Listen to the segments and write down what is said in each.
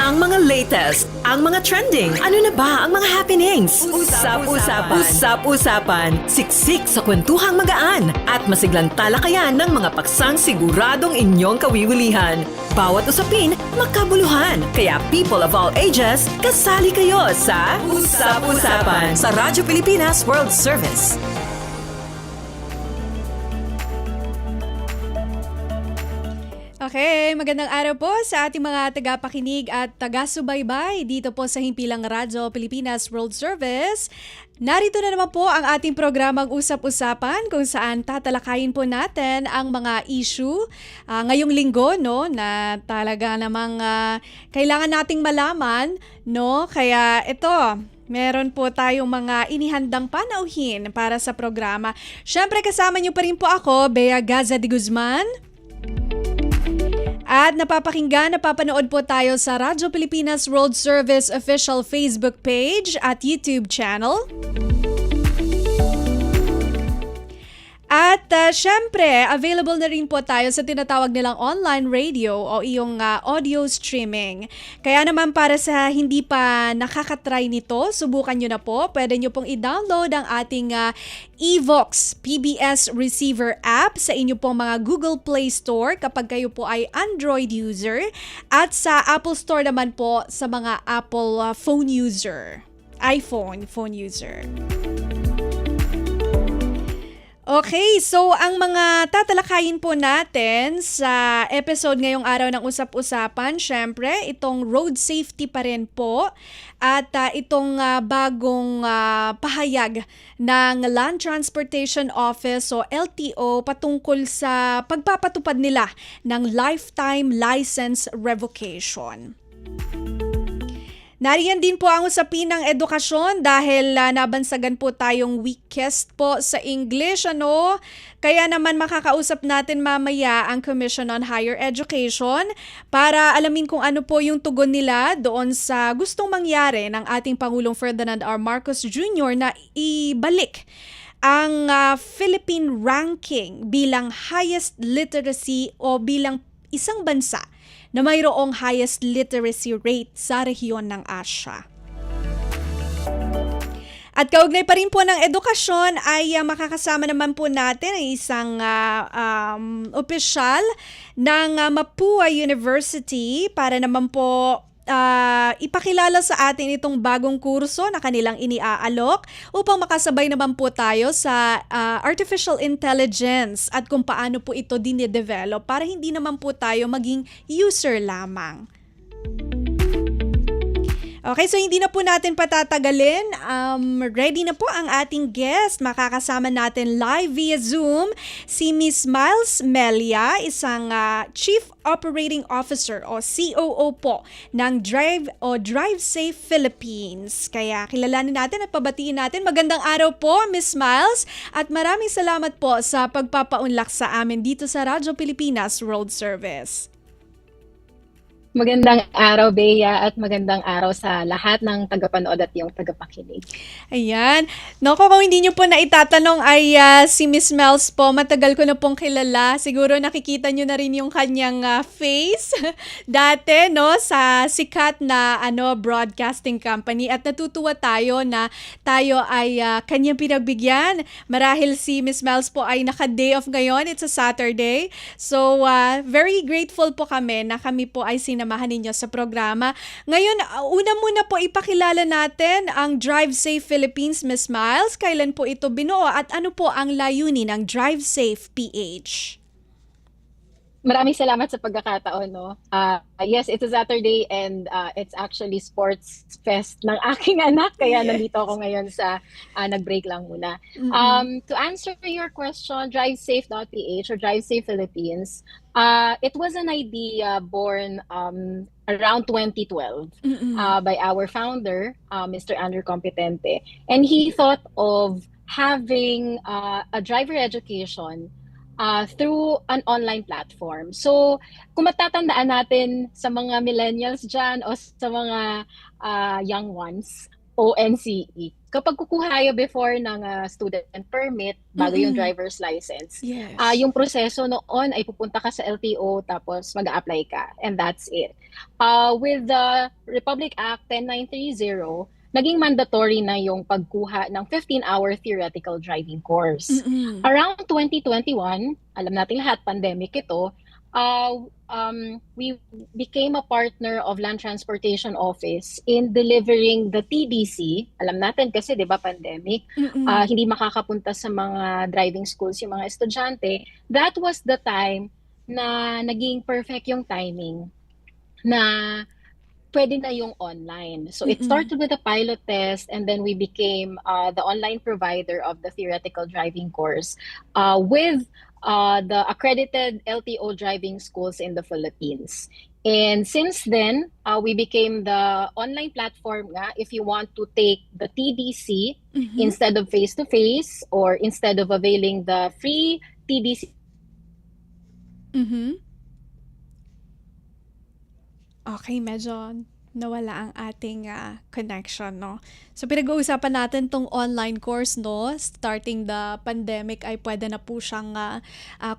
Ang mga latest, ang mga trending, ano na ba ang mga happenings? Usap-usapan. Usap-usapan. Siksik sa kwentuhang magaan at masiglang talakayan ng mga paksang siguradong inyong kawiwilihan. Bawat usapin, magkabuluhan. Kaya people of all ages, kasali kayo sa Usap-usapan sa Radyo Pilipinas World Service. Okay, magandang araw po sa ating mga tagapakinig at taga-subaybay dito po sa Himpilang Radyo Pilipinas World Service. Narito na naman po ang ating programang Usap-usapan kung saan tatalakayin po natin ang mga issue ngayong linggo, no, na talaga namang kailangan nating malaman, no? Kaya ito, meron po tayong mga inihandang panauhin para sa programa. Syempre kasama niyo pa rin po ako, Bea Gaza de Guzman. At napapanood po tayo sa Radyo Pilipinas World Service official Facebook page at YouTube channel. At syempre, available na rin po tayo sa tinatawag nilang online radio o iyong audio streaming. Kaya naman para sa hindi pa nakakatry nito, subukan nyo na po. Pwede nyo pong i-download ang ating Evox PBS Receiver app sa inyo pong mga Google Play Store kapag kayo po ay Android user at sa Apple Store naman po sa mga Apple phone user, iPhone phone user. Okay, so ang mga tatalakayin po natin sa episode ngayong araw ng Usap-usapan, syempre, itong road safety pa rin po at itong bagong pahayag ng Land Transportation Office o LTO patungkol sa pagpapatupad nila ng lifetime license revocation. Nariyan din po ang usapin ng edukasyon dahil nabansagan po tayong weakest po sa English, ano? Kaya naman makakausap natin mamaya ang Commission on Higher Education para alamin kung ano po yung tugon nila doon sa gustong mangyari ng ating Pangulong Ferdinand R. Marcos Jr. na ibalik ang Philippine ranking bilang highest literacy o bilang isang bansa na mayroong highest literacy rate sa rehiyon ng Asia. At kaugnay pa rin po ng edukasyon ay makakasama naman po natin ang isang opisyal ng Mapua University para naman po ipakilala sa atin itong bagong kurso na kanilang iniaalok upang makasabay naman po tayo sa artificial intelligence at kung paano po ito dinidevelop para hindi naman po tayo maging user lamang. Okay, so hindi na po natin patatagalin. Ready na po ang ating guest. Makakasama natin live via Zoom si Miss Miles Melia, isang Chief Operating Officer o COO po ng Drive Safe Philippines. Kaya kilalanin natin at pabatiin natin. Magandang araw po, Miss Miles, at maraming salamat po sa pagpapaunlak sa amin dito sa Radyo Pilipinas World Service. Magandang araw, Bea, at magandang araw sa lahat ng tagapanood at yung tagapakinig. Ayan. Naku, kung hindi nyo po na itatanong ay si Miss Mels po, matagal ko na pong kilala. Siguro nakikita nyo na rin yung kanyang face dati, no, sa sikat na broadcasting company. At natutuwa tayo na tayo ay kanyang pinagbigyan. Marahil si Miss Mels po ay naka-day off ngayon. It's a Saturday. So, very grateful po kami na kami po ay sinamahan ninyo sa programa. Ngayon, una muna po ipakilala natin ang Drive Safe Philippines, Miss Miles. Kailan po ito binuo at ano po ang layunin ng Drive Safe PH? Maraming salamat sa pagkakataon, no? Yes, it's a Saturday and it's actually sports fest ng aking anak. Kaya nandito ako ngayon sa nag-break lang muna. To answer your question, DriveSafe.ph or Drive Safe Philippines, it was an idea born around 2012 by our founder, Mr. Andrew Competente. And he thought of having a driver education through an online platform. So, kung matatandaan natin sa mga millennials dyan o sa mga young ones, ONCE. Kapag kukuha tayo before ng student permit, bago yung Mm-mm. driver's license, Yes. yung proseso noon ay pupunta ka sa LTO tapos mag-a-apply ka. And that's it. With the Republic Act 10930, naging mandatory na yung pagkuha ng 15-hour theoretical driving course. Mm-mm. Around 2021, alam natin lahat, pandemic ito, we became a partner of Land Transportation Office in delivering the TDC. Alam natin kasi 'di ba pandemic, Mm-mm. hindi makakapunta sa mga driving schools yung mga estudyante. That was the time na naging perfect yung timing na pwede na yung online. So it Mm-mm. started with a pilot test and then we became the online provider of the theoretical driving course with the accredited LTO driving schools in the Philippines. And since then, we became the online platform nga if you want to take the TDC Mhm. instead of face-to-face or instead of availing the free TDC. Mhm. Okay, medyo nawala ang ating connection, no? So, pinag-uusapan natin tong online course, no? Starting the pandemic ay pwede na po siyang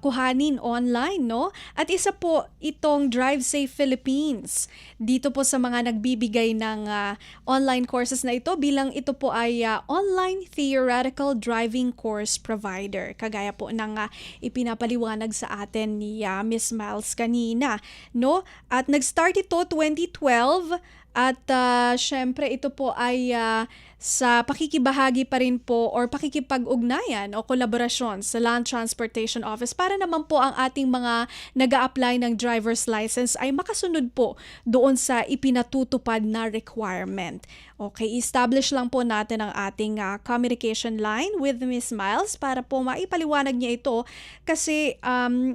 kuhanin online, no? At isa po itong Drive Safe Philippines. Dito po sa mga nagbibigay ng online courses na ito bilang ito po ay online theoretical driving course provider. Kagaya po ng ipinapaliwanag sa atin ni Miss Miles kanina, no? At nag-start ito 2012 at syempre ito po ay sa pakikibahagi pa rin po or pakikipag-ugnayan o kolaborasyon sa Land Transportation Office para naman po ang ating mga nag-a-apply ng driver's license ay makasunod po doon sa ipinatutupad na requirement. Okay, establish lang po natin ang ating communication line with Miss Miles para po maipaliwanag niya ito kasi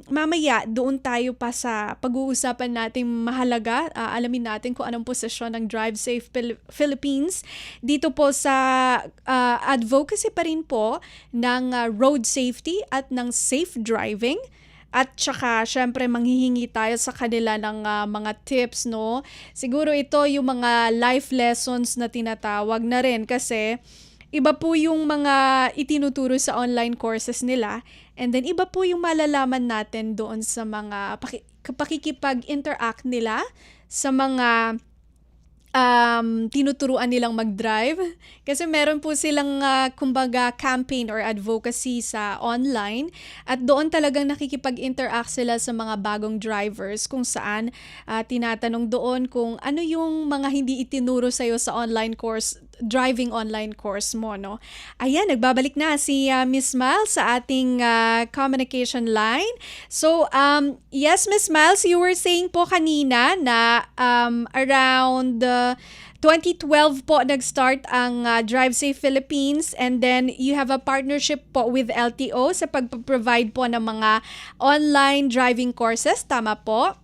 mamaya doon tayo pa sa pag-uusapan nating mahalaga. Alamin natin kung anong posisyon ng Drive Safe Philippines dito po sa advocacy pa rin po ng road safety at ng safe driving. At saka, syempre, manghihingi tayo sa kanila ng mga tips, no? Siguro ito yung mga life lessons na tinatawag na rin kasi iba po yung mga itinuturo sa online courses nila and then iba po yung malalaman natin doon sa mga pakikipag-interact nila sa mga tinuturuan nilang mag-drive. Kasi meron po silang kumbaga campaign or advocacy sa online at doon talagang nakikipag-interact sila sa mga bagong drivers kung saan tinatanong doon kung ano yung mga hindi itinuro sa'yo sa online course, driving online course mo, no? Ayan, nagbabalik na si Miss Miles sa ating communication line. So, yes, Miss Miles, you were saying po kanina na around 2012 po nag-start ang Drive Safe Philippines and then you have a partnership po with LTO sa pag-provide po ng mga online driving courses. Tama po?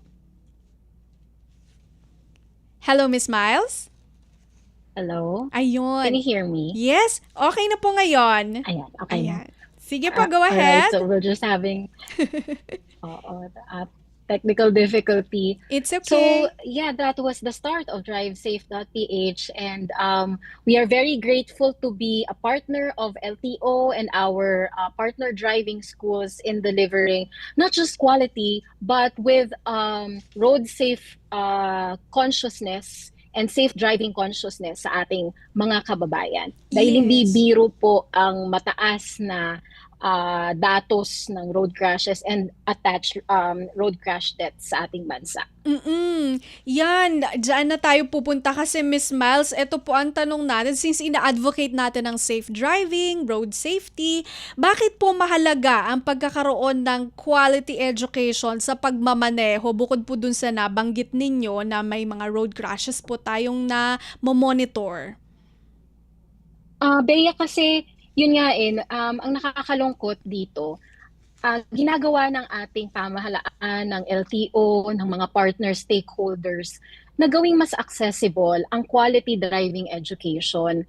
Hello, Miss Miles? Hello? Ayun. Can you hear me? Yes, okay na po ngayon. Ayan, okay na. Ayan. Sige po, go All right, ahead. so we're just having technical difficulty. It's So okay. yeah, that was the start of DriveSafe.ph, and we are very grateful to be a partner of LTO and our partner driving schools in delivering not just quality but with road safe consciousness and safe driving consciousness sa ating mga kababayan. Dahil hindi Yes. biro po ang mataas na datos ng road crashes and attached road crash deaths sa ating bansa. Yan, dyan na tayo pupunta kasi Miss Miles, ito po ang tanong natin since ina-advocate natin ang safe driving, road safety, bakit po mahalaga ang pagkakaroon ng quality education sa pagmamaneho bukod po dun sa nabanggit ninyo na may mga road crashes po tayong na monitor? Bea, kasi yun nga ang nakakalungkot dito, ginagawa ng ating pamahalaan, ng LTO, ng mga partner stakeholders na gawing mas accessible ang quality driving education.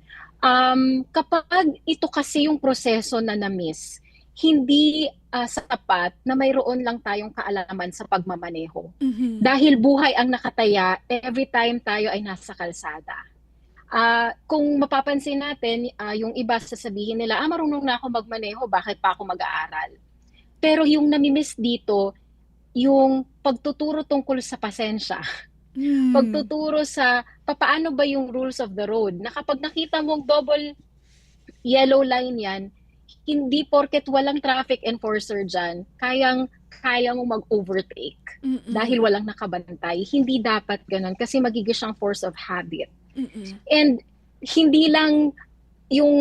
Kapag ito kasi yung proseso na na-miss, hindi sapat na mayroon lang tayong kaalaman sa pagmamaneho. Mhm. Dahil buhay ang nakataya every time tayo ay nasa kalsada. Kung mapapansin natin, yung iba sasabihin nila, marunong na ako magmaneho, bakit pa ako mag-aaral? Pero yung namimiss dito, yung pagtuturo tungkol sa pasensya, pagtuturo sa papaano ba yung rules of the road, na kapag nakita mong double yellow line yan, hindi porket walang traffic enforcer dyan, kaya mo mag-overtake dahil walang nakabantay. Hindi dapat ganun kasi magiging siyang force of habit. And hindi lang yung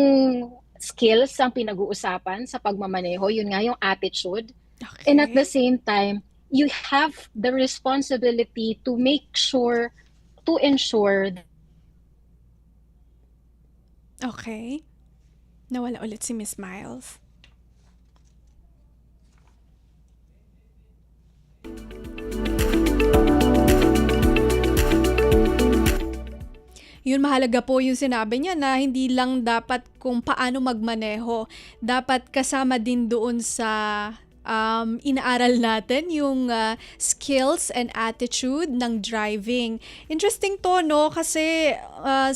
skills ang pinag-uusapan sa pagmamaneho, yun nga yung attitude. Okay. And at the same time, you have the responsibility to ensure. Okay. Nawala ulit si Miss Miles. Yun, mahalaga po yung sinabi niya na hindi lang dapat kung paano magmaneho. Dapat kasama din doon sa inaaral natin yung skills and attitude ng driving. Interesting to, no? Kasi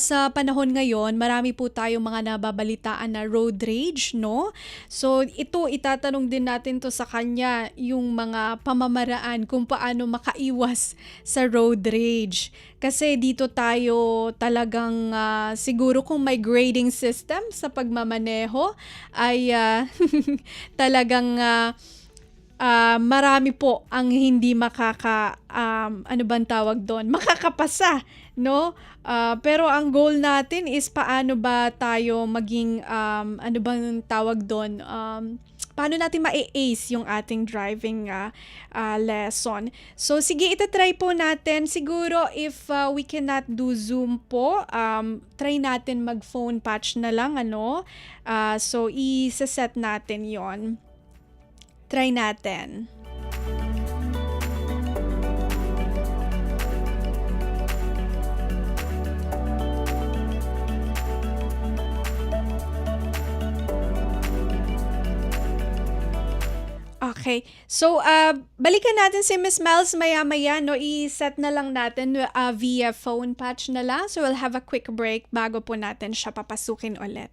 sa panahon ngayon, marami po tayong mga nababalitaan na road rage, no? So, ito, itatanong din natin to sa kanya, yung mga pamamaraan kung paano makaiwas sa road rage. Kasi dito tayo talagang siguro kung may grading system sa pagmamaneho ay talagang marami po ang hindi ano bang tawag doon? Makakapasa, no? Pero ang goal natin is paano ba tayo maging, ano bang tawag doon? Paano natin ma-ace yung ating driving lesson. So, sige, itatry po natin. Siguro, if we cannot do Zoom po, try natin mag-phone patch na lang, ano? So, i-set natin yon. Try natin. Okay. So, balikan natin si Miss Miles maya-maya, no? I-set na lang natin via phone patch na lang. So, we'll have a quick break bago po natin siya papasukin ulit.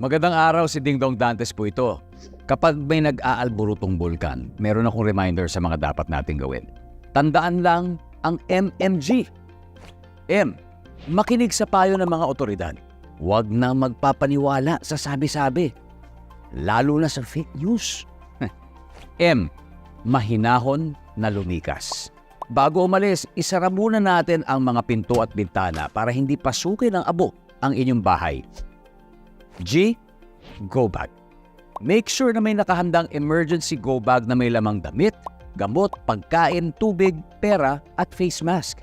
Magandang araw, si Ding Dong Dantes po ito. Kapag may nag-aalburutong bulkan, meron akong reminder sa mga dapat nating gawin. Tandaan lang ang MMG. M. Makinig sa payo ng mga otoridad. Huwag na magpapaniwala sa sabi-sabi. Lalo na sa fake news. M. Mahinahon na lumikas. Bago umalis, isara muna natin ang mga pinto at bintana para hindi pasukin ng abo ang inyong bahay. G. Go bag. Make sure na may nakahandang emergency go bag na may lamang damit, gamot, pagkain, tubig, pera at face mask.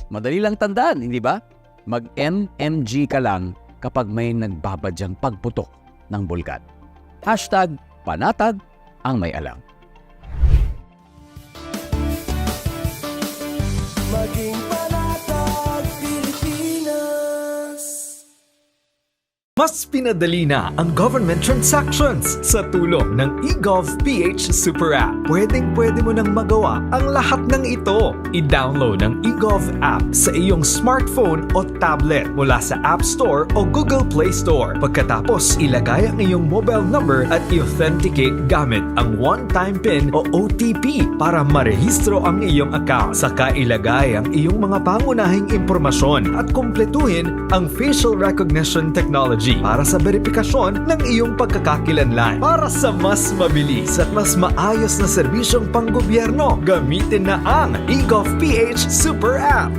Madali lang tandaan, hindi ba? Mag-MMG ka lang kapag may nagbabadyang pagputok ng bulkan. #panatag ang may alam. Maging panatag Pilipinas. Mas pinadali na ang government transactions sa tulong ng eGovPH Super App. Pwedeng-pwede mo nang magawa ang lahat ng ito. I-download ang eGov app sa iyong smartphone o tablet mula sa App Store o Google Play Store. Pagkatapos, ilagay ang iyong mobile number at i-authenticate gamit ang one-time PIN o OTP para marehistro ang iyong account. Saka ilagay ang iyong mga pangunahing impormasyon at kumpletuhin ang facial recognition technology para sa verifikasyon ng iyong pagkakakilanlan. Para sa mas mabilis at mas maayos na serbisyong panggobyerno, gamitin na ang eGovPH Super App.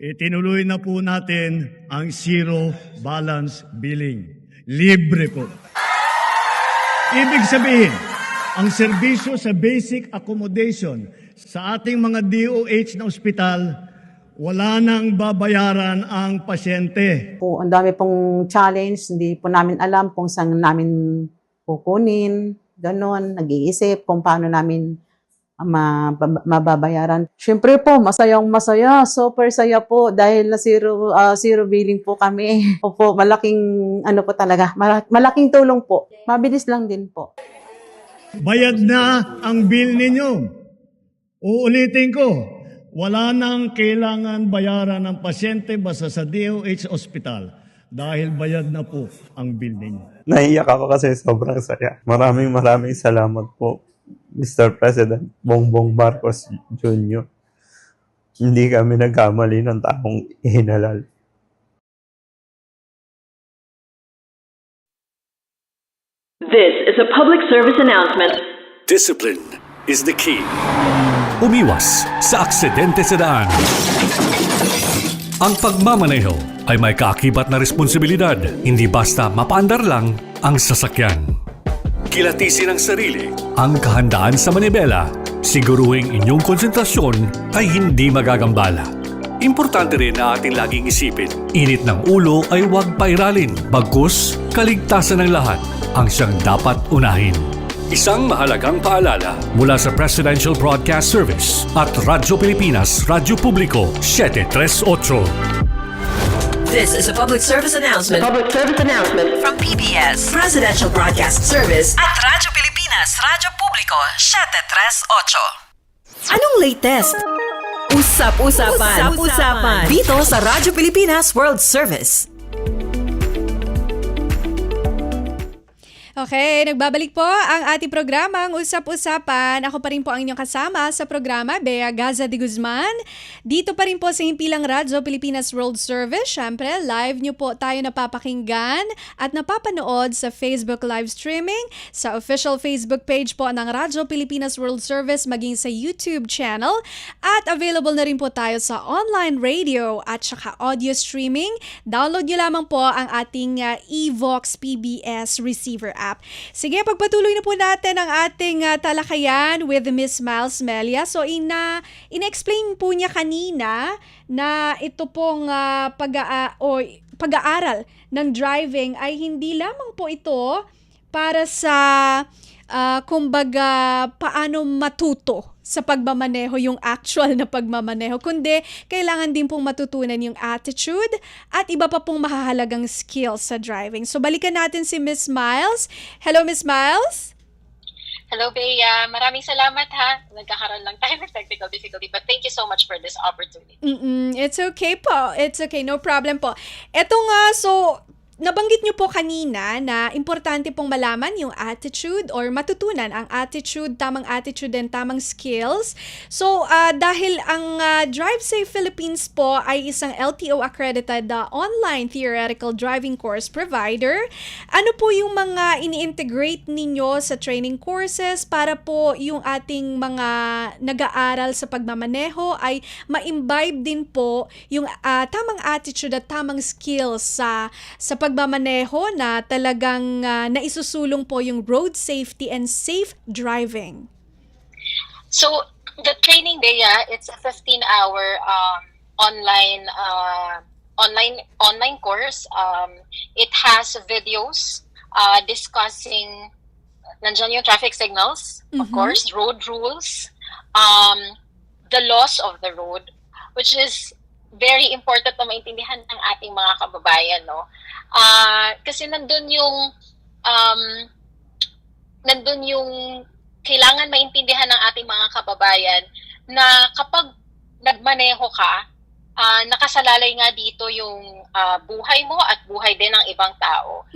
Itinuloy na po natin ang zero balance billing. Libre po. Ibig sabihin, ang serbisyo sa basic accommodation sa ating mga DOH na ospital, wala nang babayaran ang pasyente. Po, ang dami pong challenge, hindi po namin alam kung saan namin kukunin, ganon, nag-iisip kung paano namin mababayaran. Siyempre po, masayang-masaya, super saya po dahil na zero billing po kami. Opo, malaking ano po talaga, malaking tulong po. Mabilis lang din po. bayad na ang bill ninyo. Uulitin ko, wala nang kailangan bayaran ng pasyente basta sa DOH Hospital dahil bayad na po ang bill ninyo. Naiyak ako kasi sobrang saya. Maraming salamat po, Mr. President Bongbong Marcos Jr. Hindi kami nagkamali ng taong ihinalal. This is a public service announcement. Discipline is the key. Umiwas sa aksidente sa daan. Ang pagmamaneho ay may kaakibat na responsibilidad, hindi basta mapaandar lang ang sasakyan. Kilatisin ang sarili, ang kahandaan sa manibela, siguruhing inyong konsentrasyon ay hindi magagambala. Importante rin na ating laging isipin, init ng ulo ay huwag pairalin, bagkus kaligtasan ng lahat ang siyang dapat unahin. Isang mahalagang paalala mula sa Presidential Broadcast Service at Radyo Pilipinas, Radyo Publiko 738. This is a public service announcement. From PBS, Presidential Broadcast Service at Radyo Pilipinas, Radyo Publiko 738. Anong latest? Usap-usapan. Dito sa Radyo Pilipinas World Service. Okay, nagbabalik po ang ating programang Usap-Usapan. Ako pa rin po ang inyong kasama sa programa, Bea Gaza de Guzman. Dito pa rin po sa Himpilang Radyo Pilipinas World Service. Siyempre, live nyo po tayo napapakinggan at napapanood sa Facebook live streaming, sa official Facebook page po ng Radyo Pilipinas World Service, maging sa YouTube channel. At available na rin po tayo sa online radio at saka audio streaming. Download nyo lamang po ang ating Evox PBS receiver app. Sige, pagpatuloy na po natin ang ating talakayan with Miss Miles Melia. So, ina-explain po niya kanina na ito pong pag-aaral ng driving ay hindi lamang po ito para sa kumbaga paano matuto sa pagmamaneho, yung actual na pagmamaneho, kundi kailangan din pong matutunan yung attitude at iba pa pong mahahalagang skills sa driving. So balikan natin si Miss Miles. Hello, Miss Miles. Hello, Bea. Maraming salamat ha. Nagkakaroon lang tayo ng technical difficulty, but thank you so much for this opportunity. It's okay po. It's okay. No problem po. Eto nga, so nabanggit niyo po kanina na importante pong malaman yung attitude or matutunan ang attitude, tamang attitude and tamang skills. So, dahil ang Drive Safe Philippines po ay isang LTO accredited online theoretical driving course provider, ano po yung mga ini-integrate ninyo sa training courses para po yung ating mga nag-aaral sa pagmamaneho ay ma-imbibe din po yung tamang attitude at tamang skills sa pagmamaneho na talagang naisusulong po yung road safety and safe driving? So, the training, Bea, it's a 15-hour online course. It has videos discussing nandiyan yung traffic signals, of course, road rules, the laws of the road, which is very important na maintindihan ng ating mga kababayan, no? Kasi nandun yung kailangan maintindihan ng ating mga kababayan na kapag nagmaneho ka, nakasalalay nga dito yung buhay mo at buhay din ng ibang tao.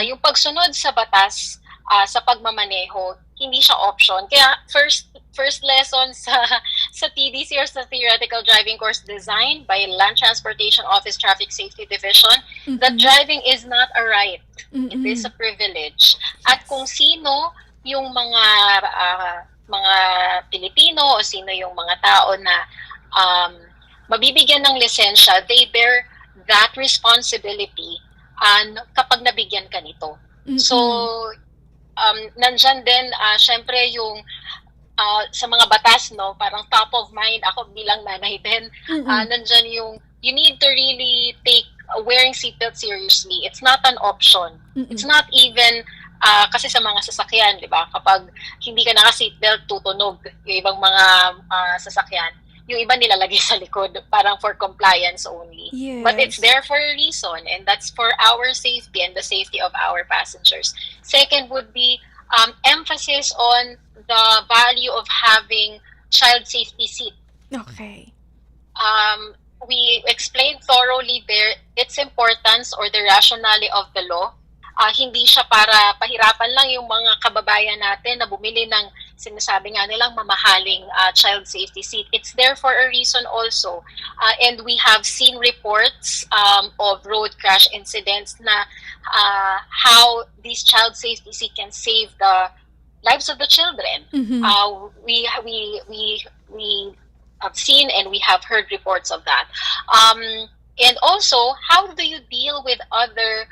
Yung pagsunod sa batas sa pagmamaneho, hindi siya option. Kaya first lesson sa TDC or sa Theoretical Driving Course designed by Land Transportation Office Traffic Safety Division, that driving is not a right. It is a privilege. At kung sino yung mga Pilipino o sino yung mga tao na mabibigyan ng lisensya, they bear that responsibility kapag nabigyan ka nito. So, nandyan din, syempre yung sa mga batas, no, parang top of mind, ako bilang nanay din, nandyan yung, you need to really take wearing seatbelt seriously. It's not an option. It's not even, kasi sa mga sasakyan, di ba, kapag hindi ka naka-seatbelt, tutunog yung ibang mga sasakyan. Yung iba nilalagay sa likod, parang for compliance only. Yes. But it's there for a reason, and that's for our safety and the safety of our passengers. Second would be, emphasis on the value of having child safety seat. Okay. We explained thoroughly there its importance or the rationale of the law. Hindi siya para pahirapan lang yung mga kababayan natin na bumili ng sinasabi nga nilang mamahaling child safety seat. It's there for a reason also. And we have seen reports of road crash incidents na how this child safety seat can save the lives of the children. We have seen and we have heard reports of that. And also, how do you deal with other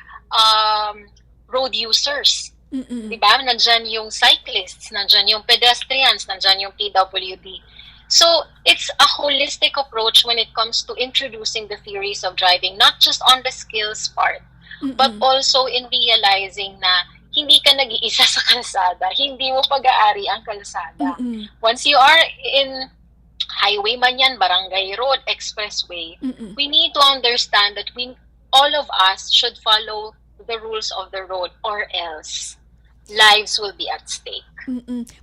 road users? Diba? Nandyan yung cyclists, nandyan yung pedestrians, nandyan yung PWD. So, it's a holistic approach when it comes to introducing the theories of driving, not just on the skills part, but also in realizing na hindi ka nag-iisa sa kalsada, hindi mo pag-aari ang kalsada. Once you are in highway man yan, barangay road, expressway, we need to understand that all of us should follow the rules of the road or else lives will be at stake.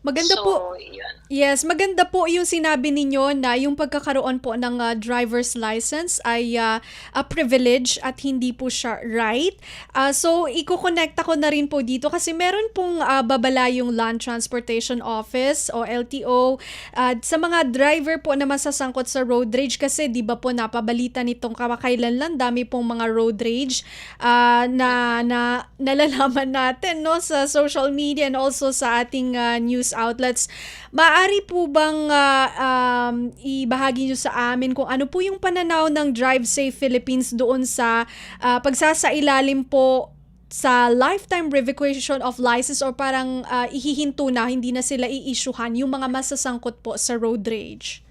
Maganda po. Yun. Yes, maganda po yung sinabi ninyo na yung pagkakaroon po ng driver's license ay a privilege at hindi po siya right. So, iko-connect ako na rin po dito kasi meron pong babala yung Land Transportation Office o LTO sa mga driver po na masasangkot sa road rage kasi di ba po napabalita nitong kamakailan lang dami pong mga road rage na nalalaman natin no sa social media and also sa ating news outlets. Maaari po bang ibahagi nyo sa amin kung ano po yung pananaw ng Drive Safe Philippines doon sa pagsasailalim po sa lifetime revocation of license or parang ihihinto na, hindi na sila i-issuehan yung mga masasangkot po sa road rage?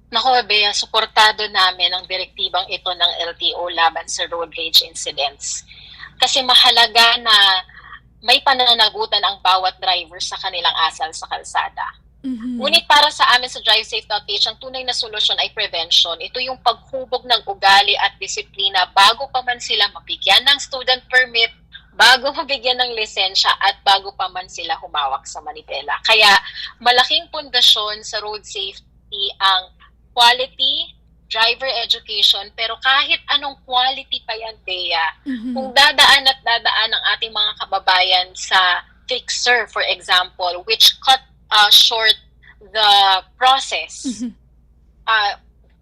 Nako, Bea, suportado namin ang direktibang ito ng LTO laban sa road rage incidents. Kasi mahalaga na may pananagutan ang bawat driver sa kanilang asal sa kalsada. Ngunit para sa amin sa Drive Safe.ph, ang tunay na solusyon ay prevention. Ito yung paghubog ng ugali at disiplina bago pa man sila mabigyan ng student permit, bago mabigyan ng lisensya, at bago pa man sila humawak sa manibela. Kaya malaking pundasyon sa road safety ang quality driver education, pero kahit anong quality pa yan, Bea, kung dadaan ang ating mga kababayan sa fixer, for example, which cut short the process,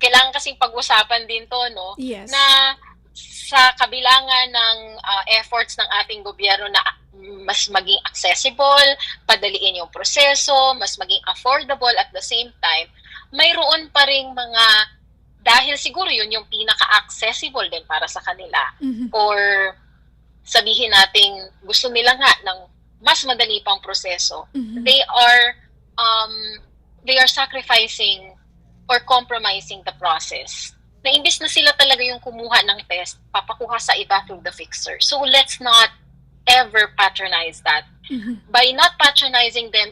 kailangan kasing pag-usapan din to, no? Yes. Na sa kabilangan ng efforts ng ating gobyerno na mas maging accessible, padaliin yung proseso, mas maging affordable at the same time, mayroon pa ring mga dahil siguro yun yung pinaka-accessible din para sa kanila. Or sabihin nating gusto nila nga ng mas madali pang proseso. They are sacrificing or compromising the process. Na imbis na sila talaga yung kumuha ng test, papakuha sa iba through the fixer. So let's not ever patronize that. By not patronizing them,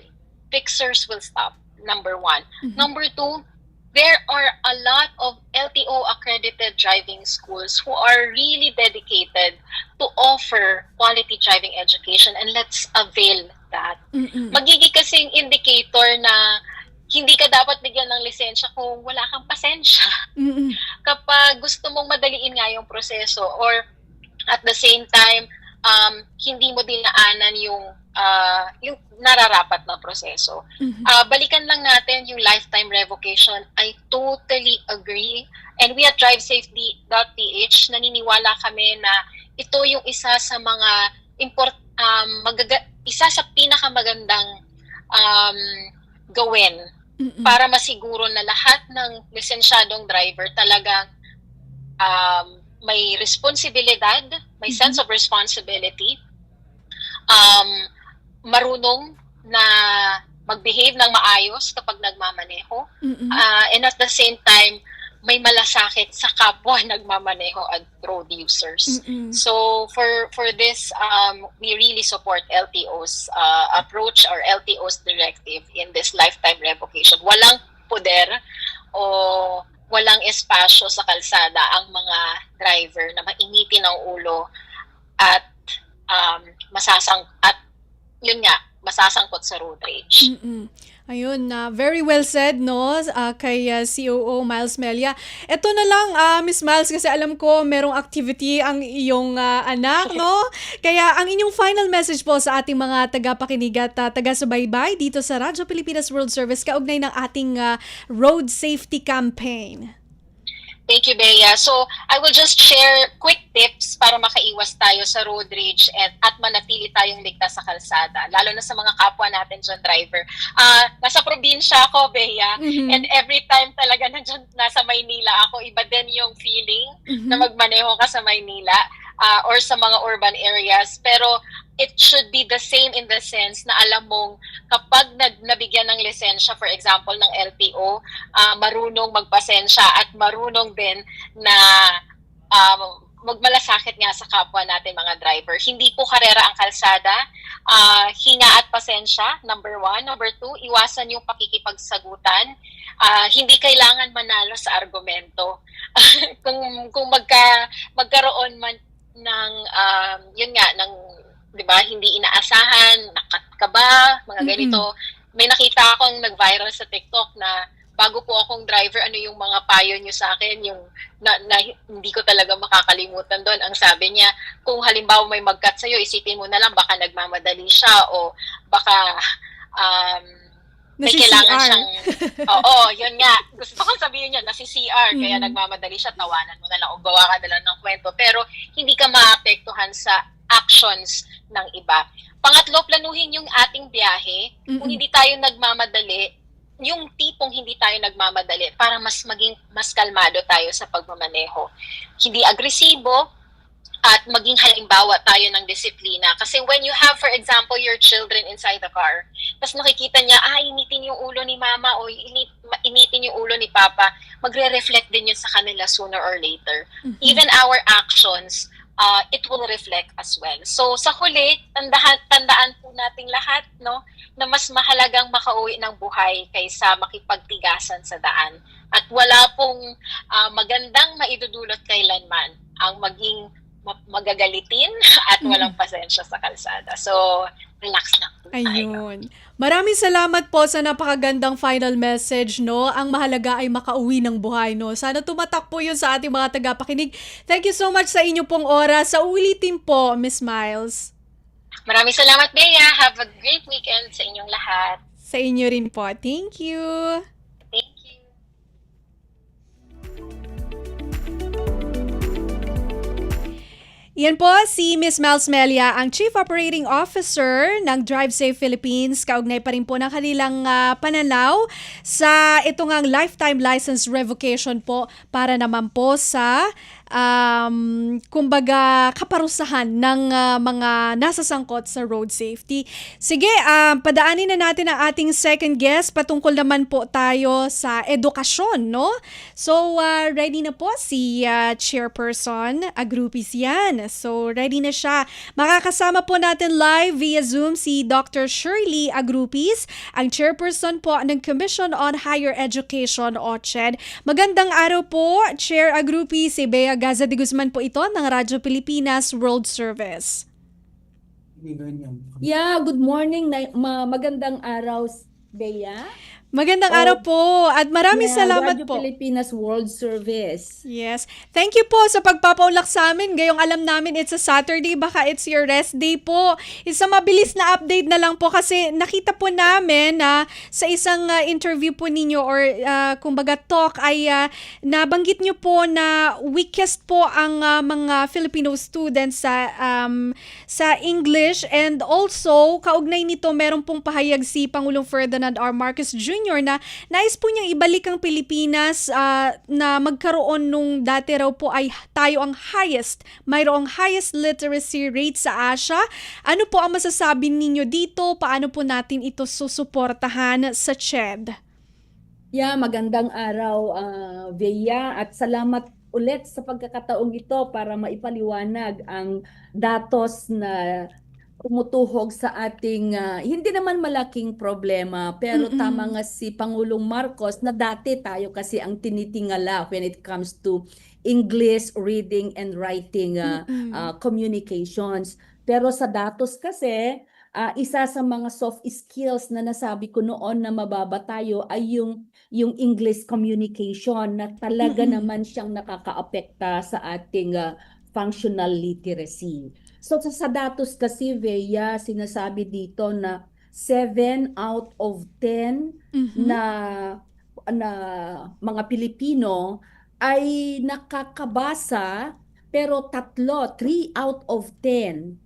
fixers will stop, number one. Number two, there are a lot of LTO-accredited driving schools who are really dedicated to offer quality driving education, and let's avail that. Magiging kasing indicator na hindi ka dapat bigyan ng lisensya kung wala kang pasensya. Kapag gusto mong madaliin nga yung proseso or at the same time, hindi mo dinaanan yung nararapat na proseso. Balikan lang natin yung lifetime revocation. I totally agree. And we at DriveSafety.ph, naniniwala kami na ito yung isa sa mga isa sa pinakamagandang gawin para masiguro na lahat ng lisensyadong driver talagang may responsibilidad, may sense of responsibility, marunong na mag-behave ng maayos kapag nagmamaneho, and at the same time, may malasakit sa kapwa nagmamaneho at road users. So for this, we really support LTO's approach or LTO's directive in this lifetime revocation. Walang poder o walang espasyo sa kalsada ang mga driver na mainitin ang ulo at yun nga, masasangkot sa road rage. Ayun, very well said, no, kay COO Miles Melia. Ito na lang, Miss Miles, kasi alam ko merong activity ang iyong anak, no? Kaya ang inyong final message po sa ating mga tagapakinig at taga-subaybay dito sa Radyo Pilipinas World Service kaugnay ng ating road safety campaign. Thank you, Bea. So, I will just share quick tips para makaiwas tayo sa road rage at manatili tayong ligtas sa kalsada, lalo na sa mga kapwa natin dyan, driver. Nasa probinsya ako, Bea, and every time talaga nasa Maynila ako, iba din yung feeling na magmaneho ka sa Maynila or sa mga urban areas. Pero it should be the same in the sense na alam mong kapag nabigyan ng lisensya, for example, ng LTO, marunong magpasensya at marunong din na magmalasakit nga sa kapwa natin mga driver. Hindi po karera ang kalsada. Hinga at pasensya, number 1. Number 2, iwasan yung pakikipagsagutan. Hindi kailangan manalo sa argumento. kung magkaroon man ng, yun nga, ng, di ba, hindi inaasahan, nakat ka ba, mga ganito. May nakita akong nag-viral sa TikTok na bago po akong driver, ano yung mga payo niyo sa akin, yung na hindi ko talaga makakalimutan doon. Ang sabi niya, kung halimbawa may mag-cut sa'yo, isipin mo na lang, baka nagmamadali siya o baka may kailangan siyang, yun nga, gusto kong sabihin yun, nasi CR, kaya nagmamadali siya, tawanan mo na lang o gawa ka na lang ng kwento, pero hindi ka maapektuhan sa actions ng iba. Pangatlo, planuhin yung ating biyahe. Kung hindi tayo nagmamadali, yung tipong hindi tayo nagmamadali para mas kalmado tayo sa pagmamaneho. Hindi agresibo at maging halimbawa tayo ng disiplina. Kasi when you have, for example, your children inside the car, tapos nakikita niya, initin yung ulo ni mama o initin yung ulo ni papa, magre-reflect din yun sa kanila sooner or later. Even our actions, it will reflect as well. So sa huli, tandaan po nating lahat, no, na mas mahalagang makauwi ng buhay kaysa makipagtigasan sa daan. At wala pong magandang maidudulot kailanman ang maging magagalitin at walang pasensya sa kalsada. So, relax lang po tayo. Ayun. Maraming salamat po sa napakagandang final message, no? Ang mahalaga ay makauwi ng buhay, no? Sana tumatak po yun sa ating mga tagapakinig. Thank you so much sa inyo pong oras. Sa ulitin po, Miss Miles. Maraming salamat, Bea. Have a great weekend sa inyong lahat. Sa inyo rin po. Thank you. Thank you. Yan po si Miss Miles Melia, ang Chief Operating Officer ng Drive Safe Philippines. Kaugnay pa rin po ng kanilang pananaw sa ito ngang lifetime license revocation po para naman po sa kumbaga kaparusahan ng mga nasasangkot sa road safety. Sige, padaanin na natin ang ating second guest. Patungkol naman po tayo sa edukasyon, no? So, ready na po si Chairperson Agrupis yan. So, ready na siya. Makakasama po natin live via Zoom si Dr. Shirley Agrupis, ang Chairperson po ng Commission on Higher Education, OCHED. Magandang araw po, Chair Agrupis. Si Bea Gaza de Guzman po ito ng Radyo Pilipinas World Service. Yeah, good morning. Magandang araw, Bea. Magandang araw po at maraming salamat Radyo po. Pilipinas World Service. Yes. Thank you po sa pagpapaulak sa amin. Gayong alam namin it's a Saturday, baka it's your rest day po. Isang mabilis na update na lang po kasi nakita po namin na sa isang interview po ninyo or kumbaga talk ay nabanggit nyo po na weakest po ang mga Filipino students sa English, and also kaugnay nito meron pong pahayag si Pangulong Ferdinand R. Marcos Jr. na nais po niyang ibalik ang Pilipinas na magkaroon nung dati raw po ay tayo ang mayroong highest literacy rate sa Asia. Ano po ang masasabi ninyo dito? Paano po natin ito susuportahan sa CHED? Yeah, magandang araw, Bea, at salamat ulit sa pagkakataong ito para maipaliwanag ang datos na umutuhog sa ating hindi naman malaking problema, pero tama nga si Pangulong Marcos na dati tayo kasi ang tinitingala when it comes to English reading and writing communications. Pero sa datos kasi isa sa mga soft skills na nasabi ko noon na mababa tayo ay yung English communication na talaga naman siyang nakakaapekta sa ating functional literacy. So sa datos kasi, Veya, sinasabi dito na 7 out of 10 na mga Pilipino ay nakakabasa, pero 3 out of 10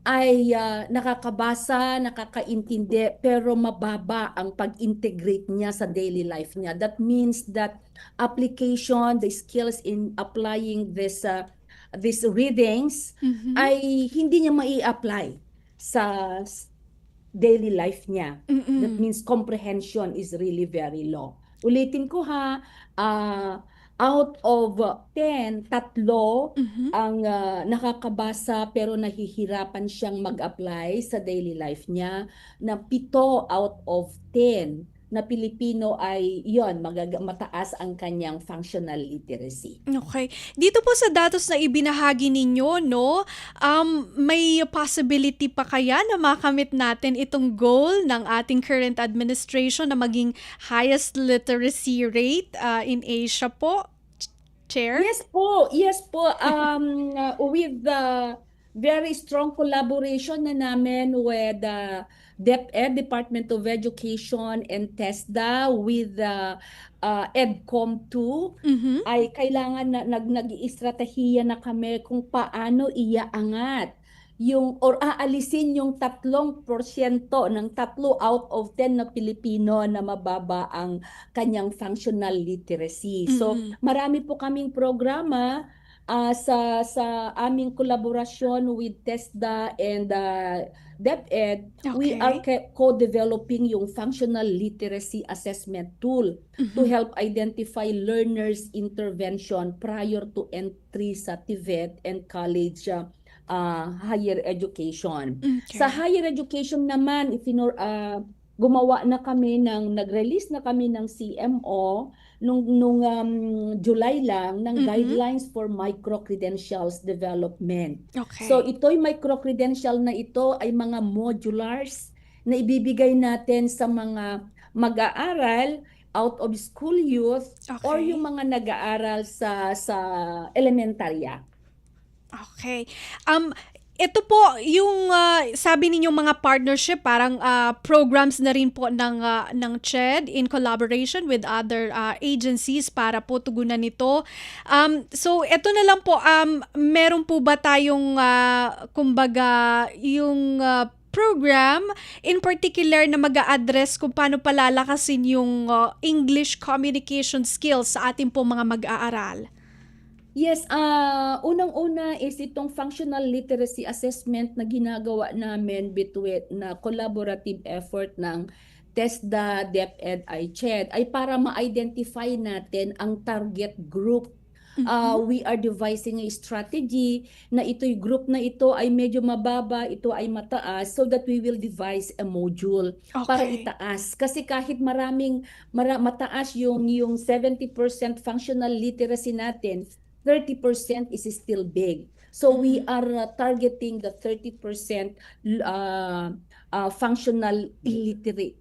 ay nakakabasa, nakakaintindi, pero mababa ang pag-integrate niya sa daily life niya. That means that application, the skills in applying these readings ay hindi niya mai-apply sa daily life niya. That means comprehension is really very low. Ulitin ko ha, out of 10, 3 ang nakakabasa pero nahihirapan siyang mag-apply sa daily life niya, na 7 out of 10 na Pilipino ay mataas ang kanyang functional literacy. Okay. Dito po sa datos na ibinahagi ninyo, no, may possibility pa kaya na makamit natin itong goal ng ating current administration na maging highest literacy rate in Asia po, Chair? Yes po. With the very strong collaboration na namin with DepEd, Department of Education, and TESDA, with EDCOM 2, ay kailangan na nag-iistratehiya na kami kung paano iaangat or aalisin yung 3% ng 3 out of 10 na Pilipino na mababa ang kanyang functional literacy. So marami po kaming programa sa aming kolaborasyon with TESDA and DepEd. We are co-developing yung functional literacy assessment tool to help identify learners' intervention prior to entry sa TVET and college higher education. Sa higher education naman, nag-release na kami ng CMO nung July lang ng guidelines for micro-credentials development. So ito'y micro-credential na ito ay mga modulars na ibibigay natin sa mga mag-aaral out of school youth or yung mga nag-aaral sa elementarya. Okay. Ito po yung sabi ninyong mga partnership, parang programs na rin po ng CHED in collaboration with other agencies para po tugunan ito. So ito na lang po, meron po ba tayong kumbaga yung program in particular na mag-a-address kung paano palalakasin yung English communication skills sa ating po mga mag-aaral? Yes, unang-una is itong functional literacy assessment na ginagawa namin between na collaborative effort ng TESDA, DepEd, CHED ay para ma-identify natin ang target group. We are devising a strategy na ito'y group na ito ay medyo mababa, ito ay mataas, so that we will devise a module para itaas. Kasi kahit mataas yung 70% functional literacy natin, 30% is still big. So we are targeting the 30% functional illiterate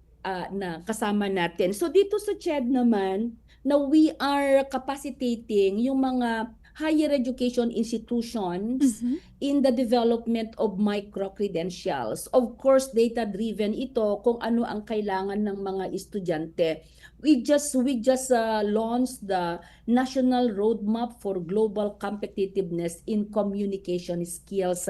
na kasama natin. So dito sa CHED naman, na we are capacitating yung mga higher education institutions in the development of micro-credentials. Of course, data-driven ito kung ano ang kailangan ng mga estudyante. We just launched the National Roadmap for Global Competitiveness in Communication Skills,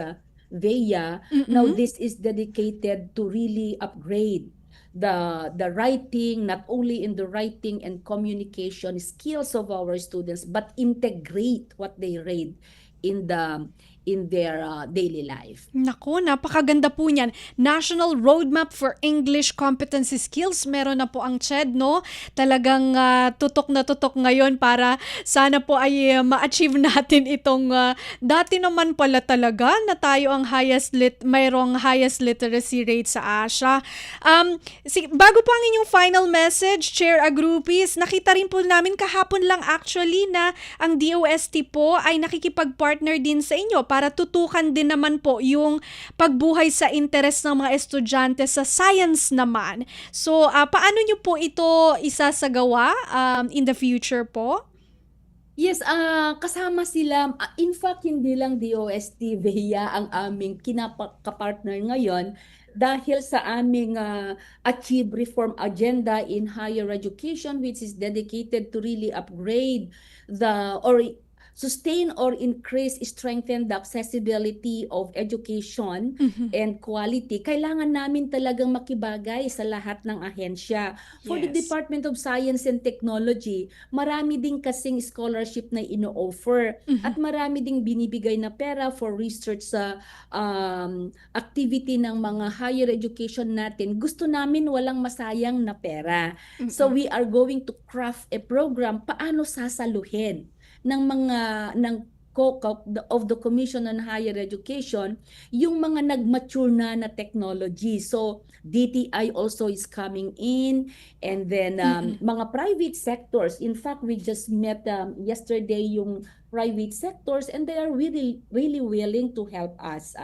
VEA. Now, this is dedicated to really upgrade the writing, not only in the writing and communication skills of our students, but integrate what they read in their daily life. Naku, napakaganda po niyan. National Roadmap for English Competency Skills. Meron na po ang CHED, no? Talagang tutok na tutok ngayon para sana po ay ma-achieve natin itong dati naman pala talaga na tayo ang mayroong highest literacy rate sa Asia. Bago po ang inyong final message, Chair Agrupis, nakita rin po namin kahapon lang actually na ang DOST po ay nakikipag-partner din sa inyo para tutukan din naman po yung pagbuhay sa interes ng mga estudyante sa science naman. So, paano nyo po ito isasagawa in the future po? Yes, kasama sila. In fact, hindi lang DOST VEA ang aming kinakapartner ngayon dahil sa aming Achieve Reform Agenda in Higher Education, which is dedicated to really upgrade or sustain or increase, strengthen the accessibility of education and quality. Kailangan namin talagang makibagay sa lahat ng ahensya. For the Yes. Department of Science and Technology, marami din kasing scholarship na ino-offer at marami ding binibigay na pera for research sa activity ng mga higher education natin. Gusto namin walang masayang na pera. So we are going to craft a program paano sasaluhin ng of the Commission on Higher Education yung mga nag-mature na technology. So DTI also is coming in, and then mga private sectors. In fact, we just met yesterday yung private sectors, and they are really willing to help us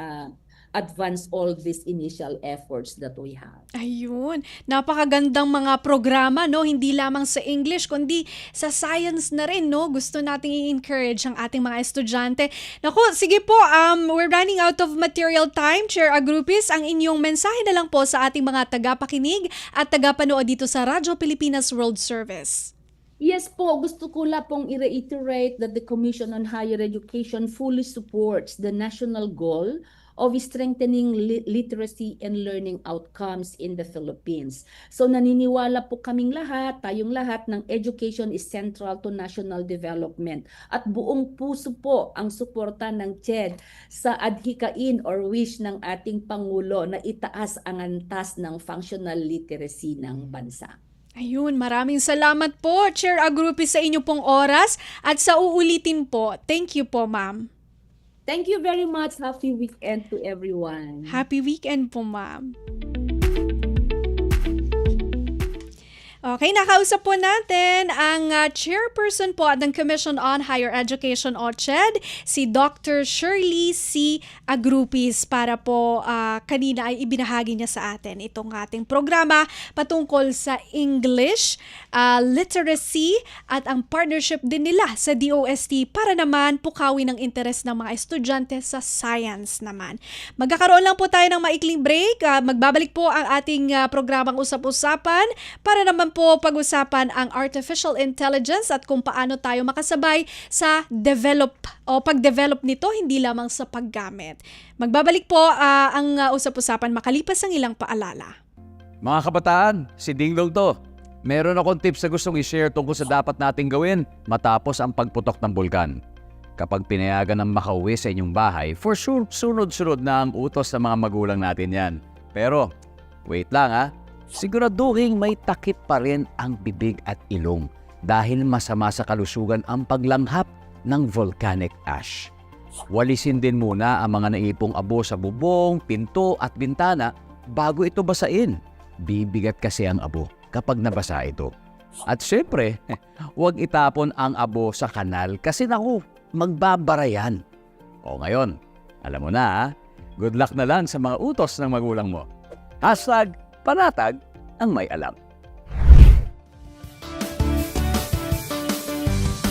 advance all these initial efforts that we have. Ayun, napakagandang mga programa, no? Hindi lamang sa English, kundi sa science na rin, no? Gusto nating i-encourage ang ating mga estudyante. Naku, sige po, we're running out of material time. Chair Agrupis, ang inyong mensahe na lang po sa ating mga tagapakinig at tagapanood dito sa Radyo Pilipinas World Service. Yes po, gusto ko lang pong i-reiterate that the Commission on Higher Education fully supports the national goal of strengthening literacy and learning outcomes in the Philippines. So naniniwala po kaming lahat, tayong lahat, ng education is central to national development. At buong puso po ang suporta ng CHED sa adhikain or wish ng ating Pangulo na itaas ang antas ng functional literacy ng bansa. Ayun, maraming salamat po, Chair Agrupis, sa inyo pong oras at sa uulitin po. Thank you po, ma'am. Thank you very much. Happy weekend to everyone. Happy weekend po, ma'am. Okay, nakausap po natin ang chairperson po ng Commission on Higher Education o CHED, si Dr. Shirley C. Agrupis, para po kanina ay ibinahagi niya sa atin itong ating programa patungkol sa English, literacy at ang partnership din nila sa DOST para naman pukawin ang interes ng mga estudyante sa science naman. Magkakaroon lang po tayo ng maikling break. Magbabalik po ang ating programang Usap-Usapan para naman po pag-usapan ang artificial intelligence at kung paano tayo makasabay sa pag-develop nito, hindi lamang sa paggamit. Magbabalik po ang Usap-Usapan makalipas ang ilang paalala. Mga kabataan, si Dingdong to. Meron akong tips na gustong i-share tungkol sa dapat nating gawin matapos ang pagputok ng bulkan. Kapag pinayagan ng makauwi sa inyong bahay, for sure, sunod-sunod na ang utos ng mga magulang natin yan. Pero, wait lang ha. Siguraduhin may takip pa rin ang bibig at ilong dahil masama sa kalusugan ang paglanghap ng volcanic ash. Walisin din muna ang mga naipong abo sa bubong, pinto at bintana bago ito basain. Bibigat kasi ang abo kapag nabasa ito. At syempre, huwag itapon ang abo sa kanal kasi naku, magbabara yan. O ngayon, alam mo na ha? Good luck na lang sa mga utos ng magulang mo. #Panatag ang may alam.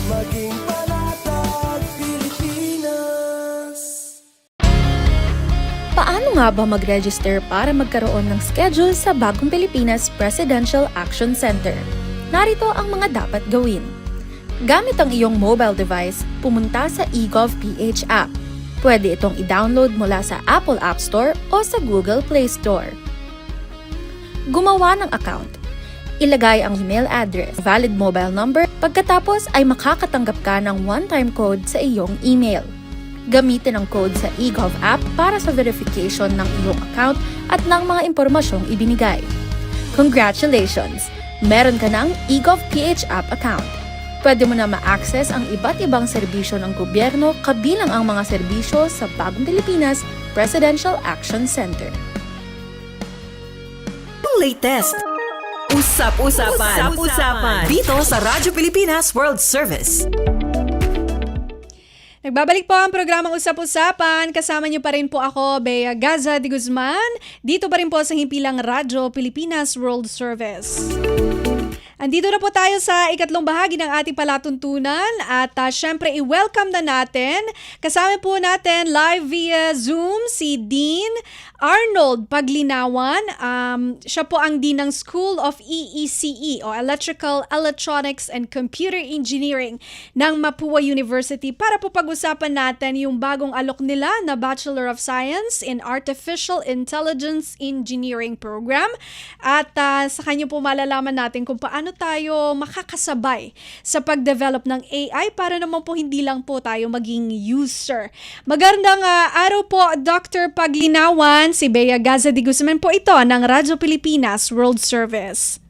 Maging panatag Pilipinas. Paano nga ba mag-register para magkaroon ng schedule sa Bagong Pilipinas Presidential Action Center? Narito ang mga dapat gawin. Gamit ang iyong mobile device, pumunta sa eGovPH app. Pwede itong i-download mula sa Apple App Store o sa Google Play Store. Gumawa ng account. Ilagay ang email address, valid mobile number, pagkatapos ay makakatanggap ka ng one-time code sa iyong email. Gamitin ang code sa eGov app para sa verification ng iyong account at ng mga impormasyong ibinigay. Congratulations! Meron ka ng eGovPH app account. Pwede mo na ma-access ang iba't ibang serbisyo ng gobyerno kabilang ang mga serbisyo sa Bagong Pilipinas Presidential Action Center. Latest. Usap-usapan. Dito sa Radyo Pilipinas World Service. Nagbabalik po ang programang Usap-Usapan. Kasama niyo pa rin po ako, Bea Gaza de Guzman. Dito pa rin po sa Himpilang Radyo Pilipinas World Service. Andito na po tayo sa ikatlong bahagi ng ating palatuntunan at syempre i-welcome na natin. Kasama po natin live via Zoom si Dean Arnold Paglinawan. Siya po ang Dean ng School of EECE o Electrical, Electronics and Computer Engineering ng Mapua University para po pag-usapan natin yung bagong alok nila na Bachelor of Science in Artificial Intelligence Engineering program. At sa kanya po malalaman natin kung paano tayo makakasabay sa pag-develop ng AI para naman po hindi lang po tayo maging user. Magandang araw po, Dr. Paglinawan. Si Bea Gaza de Guzman po ito ng Radyo Pilipinas World Service.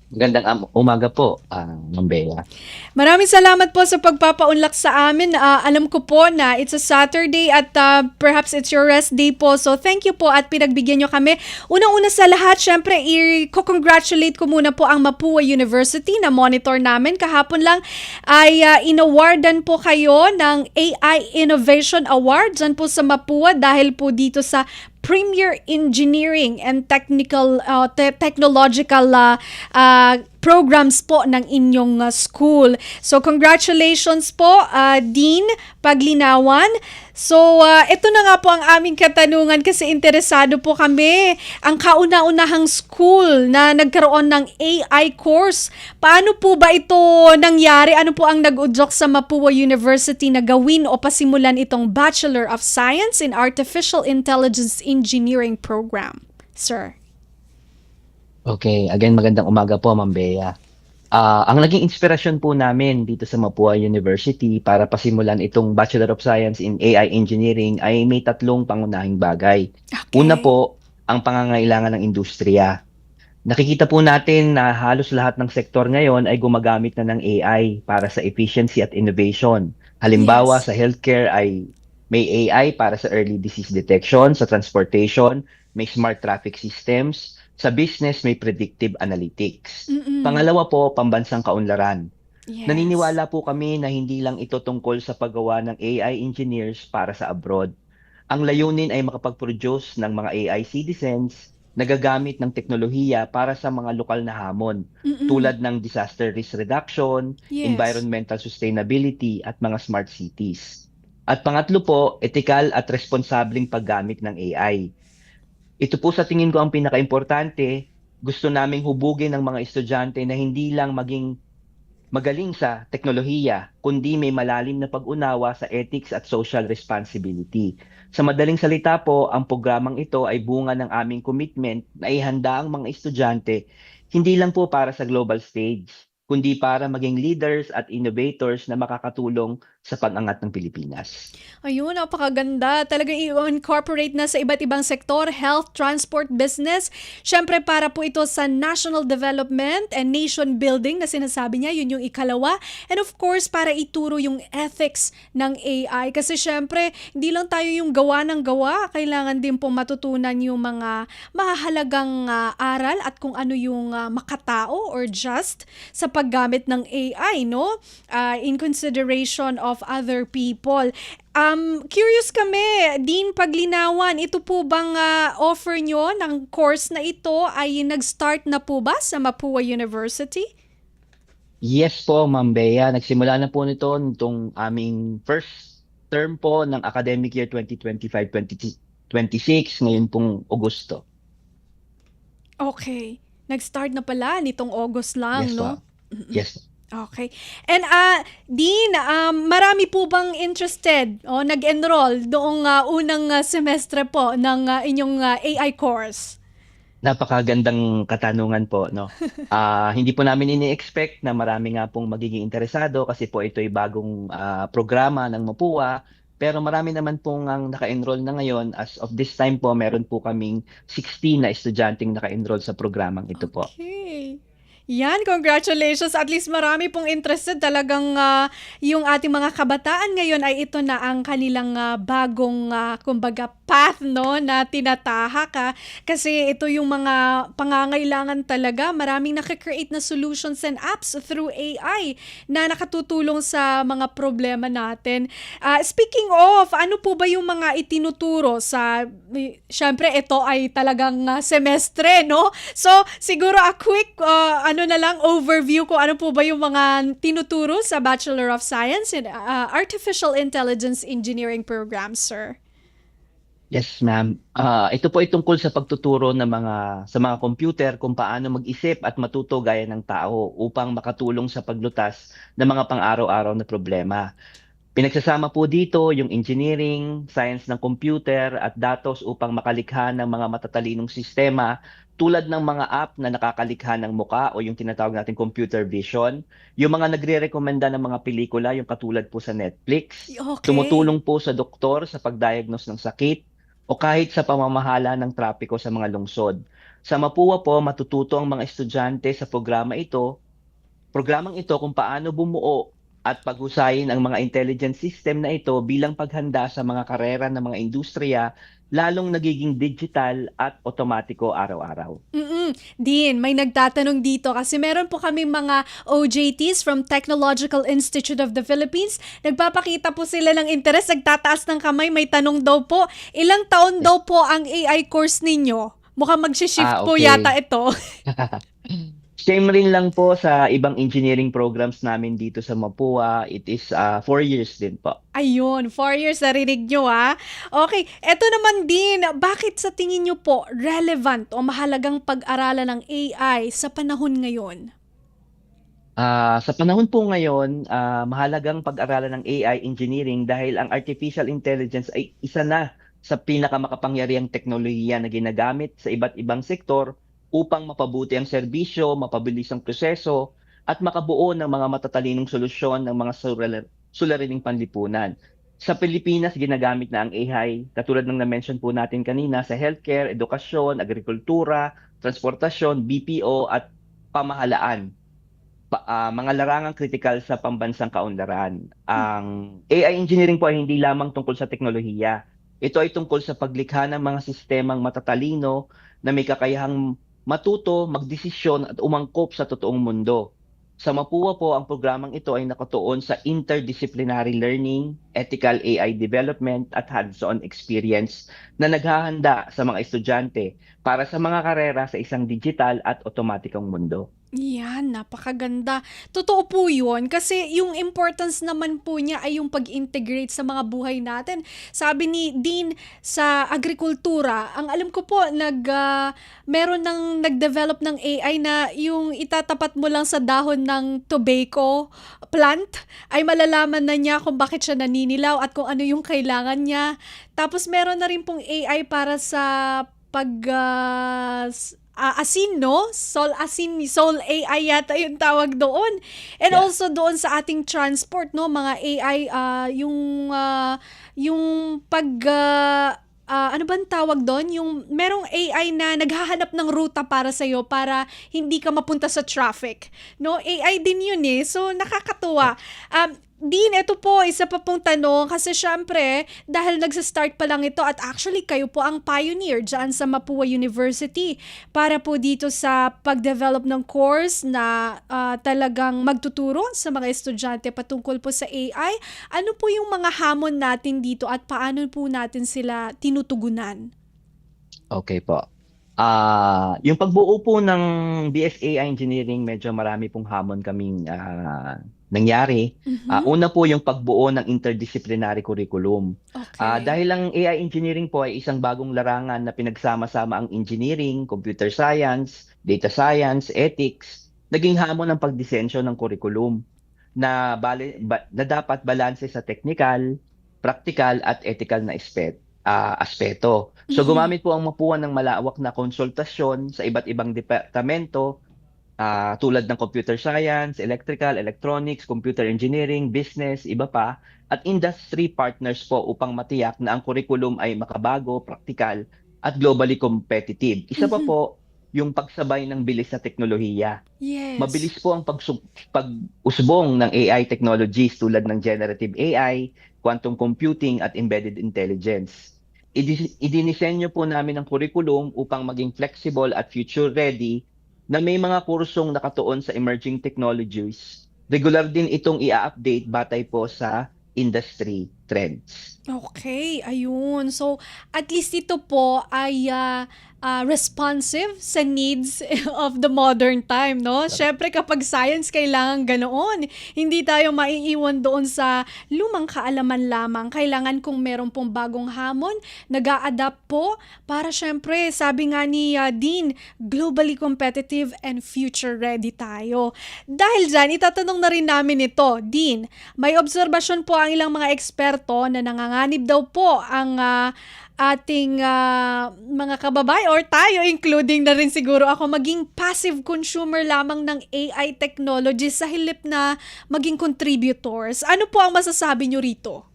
Magandang umaga po, Ma'am Bea. Maraming salamat po sa pagpapaunlak sa amin. Alam ko po na it's a Saturday at perhaps it's your rest day po. So thank you po at pinagbigyan nyo kami. Unang-una sa lahat, syempre, i-congratulate ko muna po ang Mapua University na monitor namin. Kahapon lang ay inawardan po kayo ng AI Innovation Award dyan po sa Mapua dahil po dito sa Premier Engineering and Technological programs po ng inyong school. So congratulations po, Dean Paglinawan. So ito na nga po ang aming katanungan kasi interesado po kami. Ang kauna-unahang school na nagkaroon ng AI course. Paano po ba ito nangyari? Ano po ang nag-udyok sa Mapua University na gawin o pasimulan itong Bachelor of Science in Artificial Intelligence Engineering program, sir? Okay, again magandang umaga po, Ma'am Bea. Ang naging inspirasyon po namin dito sa Mapua University para pasimulan itong Bachelor of Science in AI Engineering ay may tatlong pangunahing bagay. Okay. Una po, ang pangangailangan ng industriya. Nakikita po natin na halos lahat ng sektor ngayon ay gumagamit na ng AI para sa efficiency at innovation. Halimbawa, Yes. sa healthcare ay may AI para sa early disease detection, sa transportation, may smart traffic systems, sa business may predictive analytics. Pangalawa po, pambansang kaunlaran. Yes. Naniniwala po kami na hindi lang ito tungkol sa paggawa ng AI engineers para sa abroad. Ang layunin ay makapag-produce ng mga AI citizens na gagamit ng teknolohiya para sa mga lokal na hamon tulad ng disaster risk reduction, Yes. environmental sustainability at mga smart cities. At pangatlo po, ethical at responsableng paggamit ng AI. Ito po sa tingin ko ang pinaka-importante. Gusto naming hubugin ng mga estudyante na hindi lang maging magaling sa teknolohiya, kundi may malalim na pag-unawa sa ethics at social responsibility. Sa madaling salita po, ang programang ito ay bunga ng aming commitment na ihanda ang mga estudyante hindi lang po para sa global stage, kundi para maging leaders at innovators na makakatulong sa pag-angat ng Pilipinas. Ayun, napakaganda. Talagang i-incorporate na sa iba't ibang sektor, health, transport, business. Siyempre, para po ito sa national development and nation building na sinasabi niya, yun yung ikalawa. And of course, para ituro yung ethics ng AI. Kasi siyempre, hindi lang tayo yung gawa ng gawa. Kailangan din po matutunan yung mga mahahalagang aral at kung ano yung makatao or just sa paggamit ng AI, no? In consideration of other people. Curious kami, Dean Paglinawan, ito po bang offer nyo ng course na ito ay nag-start na po ba sa Mapua University? Yes po, Ma'am Bea. Nagsimula na po nito nitong aming first term po ng academic year 2025-2026, ngayon pong Agosto. Okay. Nag-start na pala nitong August lang, Yes no? po. Yes. Okay. And Dean, marami po bang interested o nag-enroll doong unang semestre po ng inyong AI course? Napakagandang katanungan po, no? Hindi po namin ini-expect na marami nga pong magiging interesado kasi po ito ay bagong programa ng Mapua. Pero marami naman pong ang naka-enroll na ngayon. As of this time po, meron po kaming 16 na estudyanteng naka-enroll sa programang ito po. Okay. Yan, congratulations. At least marami pong interested. Talagang yung ating mga kabataan ngayon ay ito na ang kanilang bagong, kumbaga, path, no, na tinatahak ka. Kasi ito yung mga pangangailangan talaga. Maraming nakikreate na solutions and apps through AI na nakatutulong sa mga problema natin. Speaking of, ano po ba yung mga itinuturo sa, syempre ito ay talagang semestre, no? So, siguro a quick, overview ko ano po ba yung mga tinuturo sa Bachelor of Science in Artificial Intelligence Engineering program, sir. Yes, ma'am. Ito po ay tungkol sa pagtuturo sa mga computer kung paano mag-isip at matuto gaya ng tao upang makatulong sa paglutas ng mga pang-araw-araw na problema. Pinagsasama po dito yung engineering, science ng computer at datos upang makalikha ng mga matatalinong sistema tulad ng mga app na nakakalikha ng muka o yung tinatawag nating computer vision, yung mga nagre-rekomenda ng mga pelikula, yung katulad po sa Netflix, Okay. tumutulong po sa doktor sa pag-diagnose ng sakit, o kahit sa pamamahala ng trapiko sa mga lungsod. Sa Mapua po, matututo ang mga estudyante sa programang ito kung paano bumuo at paghusayin ang mga intelligence system na ito bilang paghanda sa mga karera ng mga industriya, lalong nagiging digital at otomatiko araw-araw. Dean, may nagtatanong dito kasi meron po kami mga OJTs from Technological Institute of the Philippines. Nagpapakita po sila ng interest, nagtataas ng kamay, may tanong daw po. Ilang taon daw po ang AI course ninyo? Mukhang mag-shift po Okay. yata ito. Same rin lang po sa ibang engineering programs namin dito sa Mapua. It is 4 years din po. Ayun, 4 years narinig nyo Okay, eto naman din, bakit sa tingin nyo po relevant o mahalagang pag-aralan ng AI sa panahon ngayon? Sa panahon po ngayon, mahalagang pag-aralan ng AI engineering dahil ang artificial intelligence ay isa na sa pinakamakapangyarihang teknolohiya na ginagamit sa iba't ibang sektor upang mapabuti ang serbisyo, mapabilis ang proseso, at makabuo ng mga matatalinong solusyon ng mga suliraning panlipunan. Sa Pilipinas, ginagamit na ang AI, katulad ng na-mention po natin kanina, sa healthcare, edukasyon, agrikultura, transportasyon, BPO, at pamahalaan. Mga larangang kritikal sa pambansang kaunlaran. Ang AI engineering po ay hindi lamang tungkol sa teknolohiya. Ito ay tungkol sa paglikha ng mga sistemang matatalino na may kakayahang matuto, magdesisyon at umangkop sa totoong mundo. Sa Mapua po, ang programang ito ay nakatuon sa interdisciplinary learning, ethical AI development at hands-on experience na naghahanda sa mga estudyante para sa mga karera sa isang digital at otomatikong mundo. Yan, napakaganda. Totoo po yun kasi yung importance naman po niya ay yung pag-integrate sa mga buhay natin. Sabi ni Dean sa agrikultura, ang alam ko po, meron ng nag-develop ng AI na yung itatapat mo lang sa dahon ng tobacco plant ay malalaman na niya kung bakit siya naninilaw at kung ano yung kailangan niya. Tapos meron na rin pong AI para sa asin, no? Sol AI yata yung tawag doon. And also doon sa ating transport, no? Mga AI, yung ano bang tawag doon? Yung merong AI na naghahanap ng ruta para sa'yo para hindi ka mapunta sa traffic. No? AI din yun So, nakakatuwa. Dean, ito po, isa pa pong tanong kasi syempre, dahil nagsa-start pa lang ito at actually kayo po ang pioneer dyan sa Mapua University para po dito sa pag-develop ng course na talagang magtuturo sa mga estudyante patungkol po sa AI. Ano po yung mga hamon natin dito at paano po natin sila tinutugunan? Okay po. Yung pagbuo po ng BSA Engineering, medyo marami pong hamon kaming nangyari. Una po yung pagbuo ng interdisciplinary curriculum. Okay. Dahil ang AI engineering po ay isang bagong larangan na pinagsama-sama ang engineering, computer science, data science, ethics, naging hamon ng pagdisensyo ng curriculum na dapat balanse sa technical, practical at ethical na aspeto. So gumamit po ang Mapua ng malawak na konsultasyon sa iba't ibang departamento tulad ng computer science, electrical, electronics, computer engineering, business, iba pa, at industry partners po upang matiyak na ang curriculum ay makabago, praktikal, at globally competitive. Isa pa po, yung pagsabay ng bilis sa teknolohiya. Yes. Mabilis po ang pag-usbong ng AI technologies tulad ng generative AI, quantum computing, at embedded intelligence. idinisenyo po namin ang curriculum upang maging flexible at future-ready na may mga kursong nakatuon sa emerging technologies. Regular din itong i-update batay po sa industry trends. Okay, ayun. So, at least ito po ay responsive sa needs of the modern time, no? Syempre, kapag science, kailangan ganoon. Hindi tayo maiiwan doon sa lumang kaalaman lamang. Kailangan kung meron pong bagong hamon, nag-a-adapt po para syempre, sabi nga ni Dean, globally competitive and future-ready tayo. Dahil dyan, itatanong na rin namin ito. Dean, may obserbasyon po ang ilang mga eksperto na nanganganib daw po ang ating mga kababayan or tayo, including na rin siguro ako, maging passive consumer lamang ng AI technology sa hilip na maging contributors. Ano po ang masasabi nyo rito?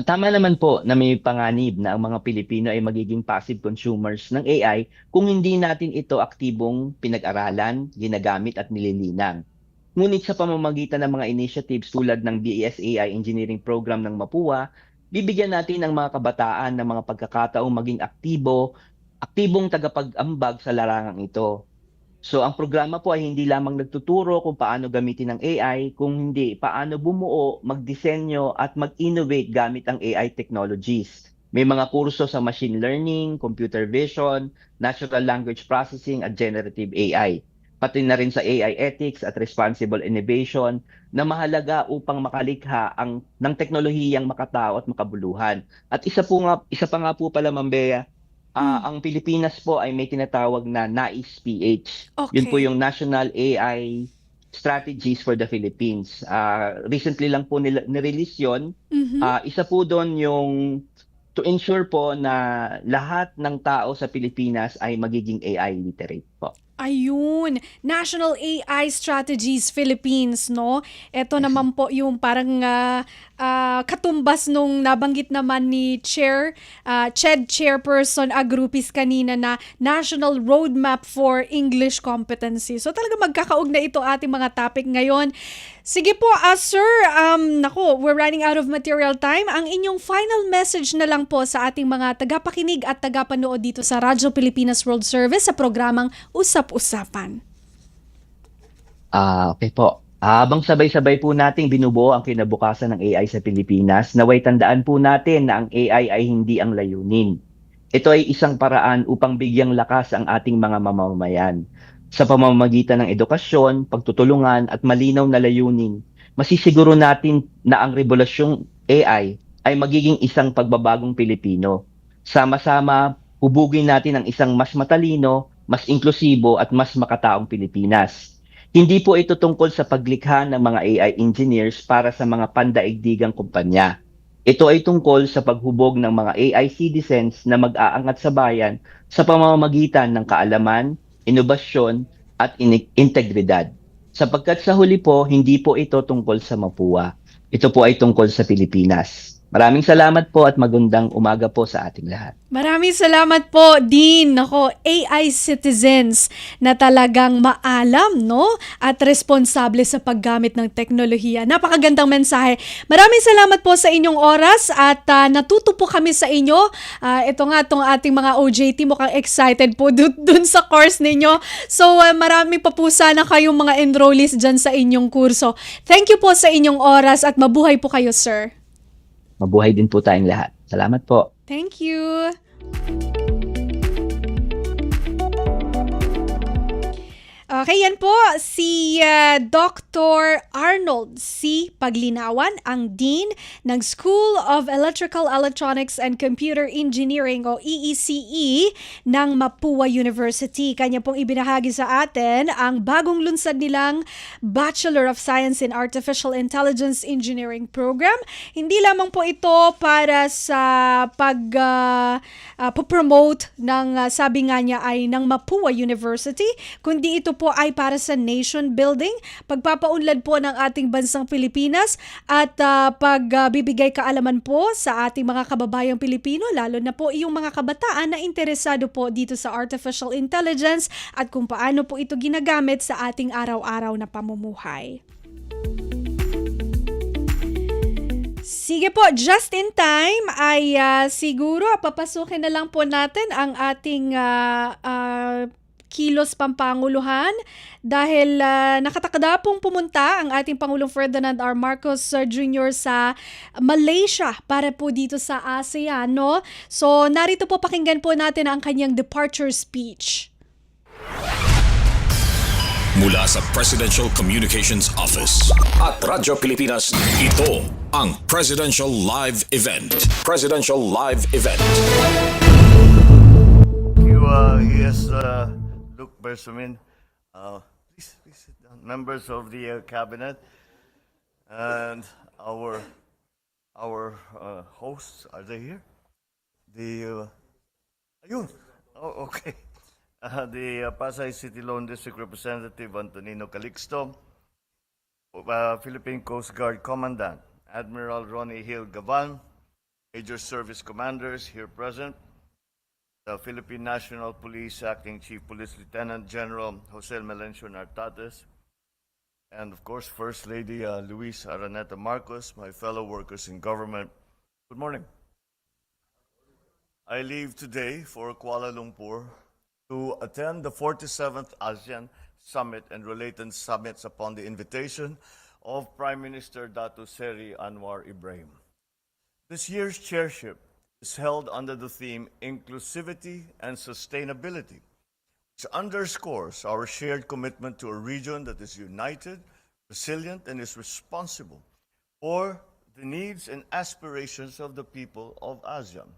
Tama naman po na may panganib na ang mga Pilipino ay magiging passive consumers ng AI kung hindi natin ito aktibong pinag-aralan, ginagamit at nililinang. Ngunit sa pamamagitan ng mga initiatives tulad ng BES AI Engineering Program ng Mapua, bibigyan natin ang mga kabataan ng mga pagkakataong maging aktibong tagapag-ambag sa larangang ito. So ang programa po ay hindi lamang nagtuturo kung paano gamitin ang AI, kung hindi paano bumuo, magdisenyo at mag-innovate gamit ang AI technologies. May mga kurso sa machine learning, computer vision, natural language processing at generative AI. Pati na rin sa AI ethics at responsible innovation na mahalaga upang makalikha ng teknolohiyang makatao at makabuluhan. At isa pa nga po pala, Ma'am Bea, ang Pilipinas po ay may tinatawag na NAIS-PH. Okay. Yun po yung National AI Strategies for the Philippines. Recently lang po nirelease yun. Isa po doon yung to ensure po na lahat ng tao sa Pilipinas ay magiging AI literate po. Ayun, National AI Strategies Philippines, no? Ito naman po yung parang katumbas nung nabanggit naman ni CHED Chairperson Agrupis kanina na National Roadmap for English Competency. So talaga magkakaugnay ito ating mga topic ngayon. Sige po, sir, we're running out of material time. Ang inyong final message na lang po sa ating mga tagapakinig at tagapanood dito sa Radyo Pilipinas World Service sa programang Usap-Usapan. Okay po. Habang sabay-sabay po nating binubuo ang kinabukasan ng AI sa Pilipinas, naway tandaan po natin na ang AI ay hindi ang layunin. Ito ay isang paraan upang bigyang lakas ang ating mga mamamayan. Sa pamamagitan ng edukasyon, pagtutulungan at malinaw na layunin, masisiguro natin na ang rebolusyong AI ay magiging isang pagbabagong Pilipino. Sama-sama, hubugin natin ang isang mas matalino, mas inklusibo at mas makataong Pilipinas. Hindi po ito tungkol sa paglikha ng mga AI engineers para sa mga pandaigdigang kumpanya. Ito ay tungkol sa paghubog ng mga AI citizens na mag-aangat sa bayan sa pamamagitan ng kaalaman, inobasyon at integridad. Sapagkat sa huli po, hindi po ito tungkol sa Mapua. Ito po ay tungkol sa Pilipinas. Maraming salamat po at magandang umaga po sa ating lahat. Maraming salamat po, Dean. Nako, AI citizens na talagang maalam, no? At responsable sa paggamit ng teknolohiya. Napakagandang mensahe. Maraming salamat po sa inyong oras at natuto po kami sa inyo. Ito nga, itong ating mga OJT, mukhang excited po dun sa course ninyo. So, marami pa po sana kayong mga enrollees dyan sa inyong kurso. Thank you po sa inyong oras at mabuhay po kayo, sir. Mabuhay din po tayong lahat. Salamat po. Thank you. Okay, yan po si Dr. Arnold C. Paglinawan, ang Dean ng School of Electrical, Electronics and Computer Engineering o EECE ng Mapua University. Kanya pong ibinahagi sa atin ang bagong lunsad nilang Bachelor of Science in Artificial Intelligence Engineering program. Hindi lamang po ito para sa pag-promote ng sabi nga niya ay ng Mapua University, kundi ito po ay para sa nation building, pagpapaunlad po ng ating bansang Pilipinas at pagbibigay kaalaman po sa ating mga kababayang Pilipino, lalo na po yung mga kabataan na interesado po dito sa artificial intelligence at kung paano po ito ginagamit sa ating araw-araw na pamumuhay. Sige po, just in time ay siguro papasukin na lang po natin ang ating kilos pampanguluhan dahil nakatakda pong pumunta ang ating Pangulong Ferdinand R. Marcos Jr. sa Malaysia para po dito sa ASEAN, no? So narito po, pakinggan po natin ang kanyang departure speech. Mula sa Presidential Communications Office at Radyo Pilipinas, ito ang Presidential Live Event. Presidential Live Event. Yes, Luke Bersamin. Please sit down. Members of the cabinet and our hosts, are they here? Ayun. Oh, okay. The Pasay City Lone District Representative Antonino Calixto, Philippine Coast Guard Commandant Admiral Ronnie Hill Gavan, Major Service Commanders here present, the Philippine National Police Acting Chief Police Lieutenant General Jose Melencio Nartates, and of course First Lady Luis Araneta Marcos, my fellow workers in government. Good morning. I leave today for Kuala Lumpur to attend the 47th ASEAN Summit and related summits upon the invitation of Prime Minister Dato Seri Anwar Ibrahim. This year's chairship is held under the theme Inclusivity and Sustainability, which underscores our shared commitment to a region that is united, resilient, and is responsible for the needs and aspirations of the people of ASEAN.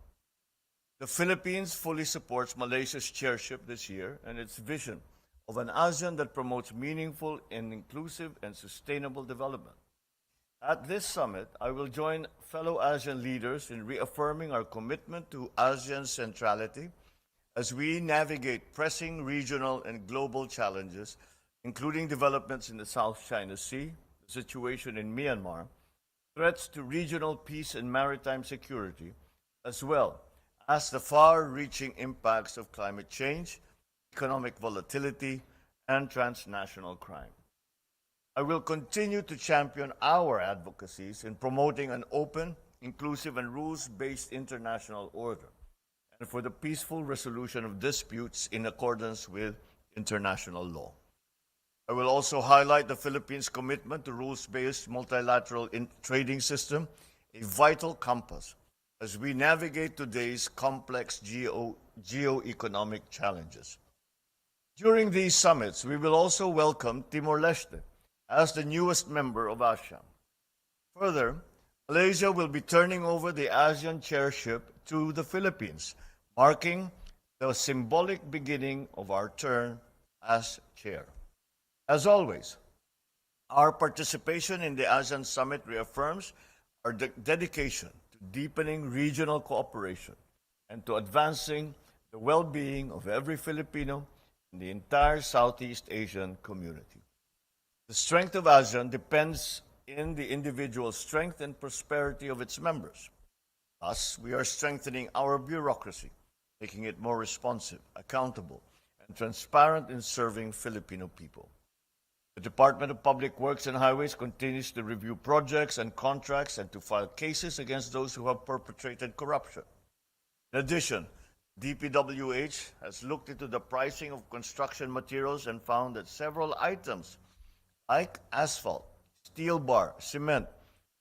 The Philippines fully supports Malaysia's chairship this year and its vision of an ASEAN that promotes meaningful and inclusive and sustainable development. At this summit, I will join fellow ASEAN leaders in reaffirming our commitment to ASEAN centrality as we navigate pressing regional and global challenges, including developments in the South China Sea, the situation in Myanmar, threats to regional peace and maritime security, as well as the far-reaching impacts of climate change, economic volatility, and transnational crime. I will continue to champion our advocacies in promoting an open, inclusive, and rules-based international order, and for the peaceful resolution of disputes in accordance with international law. I will also highlight the Philippines' commitment to rules-based multilateral trading system, a vital compass as we navigate today's complex geo-economic challenges. During these summits, we will also welcome Timor-Leste as the newest member of ASEAN. Further, Malaysia will be turning over the ASEAN chairship to the Philippines, marking the symbolic beginning of our term as chair. As always, our participation in the ASEAN Summit reaffirms our dedication deepening regional cooperation, and to advancing the well-being of every Filipino in the entire Southeast Asian community. The strength of ASEAN depends in the individual strength and prosperity of its members. Thus, we are strengthening our bureaucracy, making it more responsive, accountable, and transparent in serving Filipino people. The Department of Public Works and Highways continues to review projects and contracts and to file cases against those who have perpetrated corruption. In addition, DPWH has looked into the pricing of construction materials and found that several items like asphalt, steel bar, cement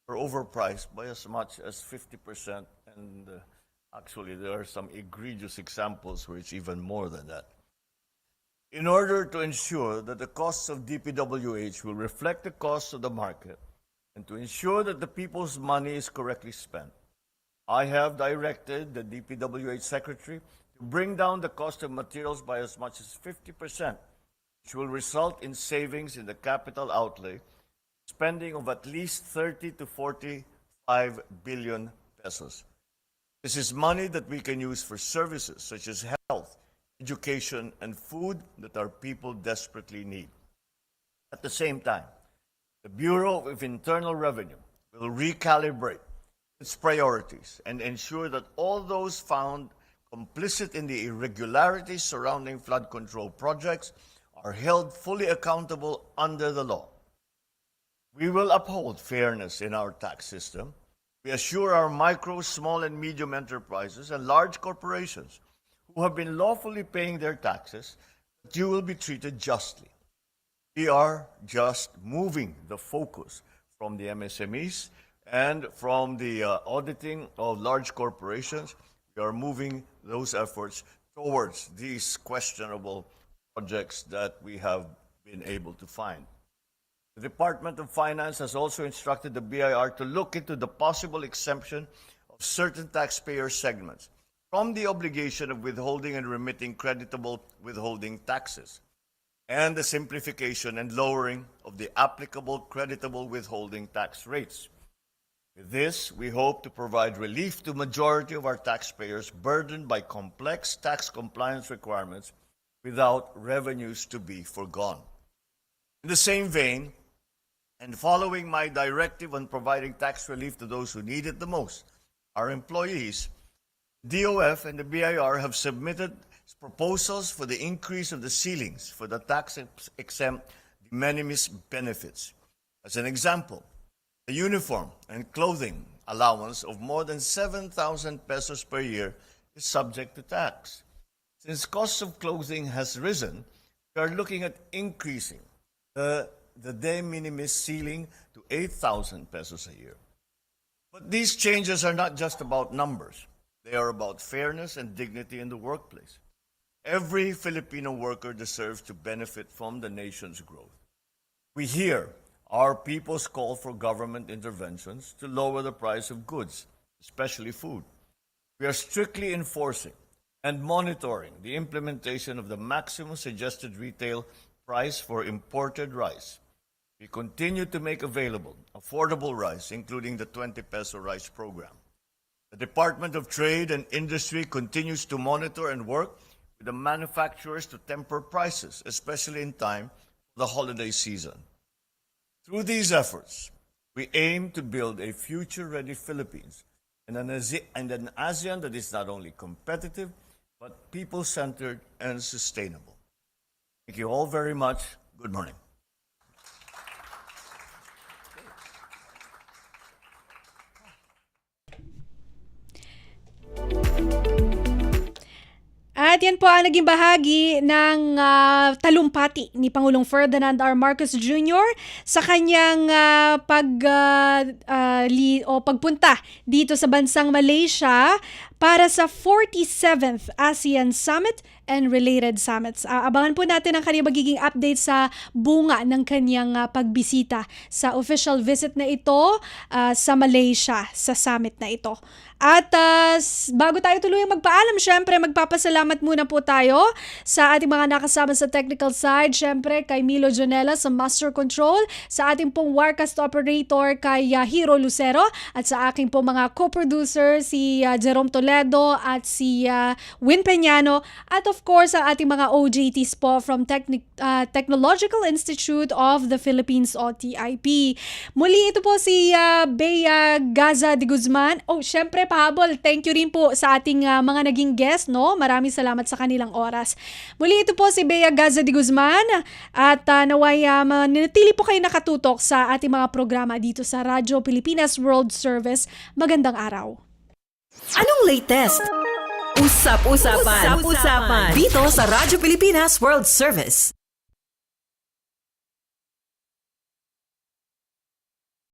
are overpriced by as much as 50%, and actually there are some egregious examples where it's even more than that. In order to ensure that the costs of DPWH will reflect the costs of the market and to ensure that the people's money is correctly spent, I have directed the DPWH Secretary to bring down the cost of materials by as much as 50%, which will result in savings in the capital outlay, spending of at least 30 to 45 billion pesos. This is money that we can use for services such as health, education, and food that our people desperately need. At the same time, the Bureau of Internal Revenue will recalibrate its priorities and ensure that all those found complicit in the irregularities surrounding flood control projects are held fully accountable under the law. We will uphold fairness in our tax system We assure our micro, small, and medium enterprises and large corporations who have been lawfully paying their taxes that you will be treated justly. We are just moving the focus from the MSMEs and from the auditing of large corporations. We are moving those efforts towards these questionable projects that we have been able to find. The Department of Finance has also instructed the BIR to look into the possible exemption of certain taxpayer segments from the obligation of withholding and remitting creditable withholding taxes, and the simplification and lowering of the applicable creditable withholding tax rates. With this, we hope to provide relief to majority of our taxpayers burdened by complex tax compliance requirements without revenues to be foregone. In the same vein, and following my directive on providing tax relief to those who need it the most, our employees, DOF and the BIR have submitted proposals for the increase of the ceilings for the tax-exempt de minimis benefits. As an example, the uniform and clothing allowance of more than 7,000 pesos per year is subject to tax. Since cost of clothing has risen, we are looking at increasing the de minimis ceiling to 8,000 pesos a year. But these changes are not just about numbers. They are about fairness and dignity in the workplace. Every Filipino worker deserves to benefit from the nation's growth. We hear our people's call for government interventions to lower the price of goods, especially food. We are strictly enforcing and monitoring the implementation of the maximum suggested retail price for imported rice. We continue to make available affordable rice, including the 20 peso rice program. The Department of Trade and Industry continues to monitor and work with the manufacturers to temper prices, especially in time for the holiday season. Through these efforts, we aim to build a future-ready Philippines and an ASEAN that is not only competitive, but people-centered and sustainable. Thank you all very much. Good morning. At yan po ang naging bahagi ng talumpati ni Pangulong Ferdinand R. Marcos Jr. sa kanyang pagpunta dito sa bansang Malaysia para sa 47th ASEAN Summit and related summits. Abangan po natin ang kanyang magiging update sa bunga ng kanyang pagbisita sa official visit na ito sa Malaysia sa summit na ito. At bago tayo tuluyang magpaalam, syempre magpapasalamat muna po tayo sa ating mga nakasama sa technical side. Syempre kay Milo Jonella sa Master Control, sa ating pong Warcast Operator kay Hiro Lucero, at sa aking pong mga co-producer si Jerome Toledo at si Win Peñano, at of course ang ating mga OJTs po from Technological Institute of the Philippines o TIP. Muli ito po si Bea Gaza de Guzman. Syempre pahabol, thank you rin po sa ating mga naging guest, no? Maraming salamat sa kanilang oras. Muli ito po si Bea Gaza de Guzman at naway nanatili po kayo nakatutok sa ating mga programa dito sa Radyo Pilipinas World Service. Magandang araw. Anong latest? Usap-usapan. Dito sa Radyo Pilipinas World Service.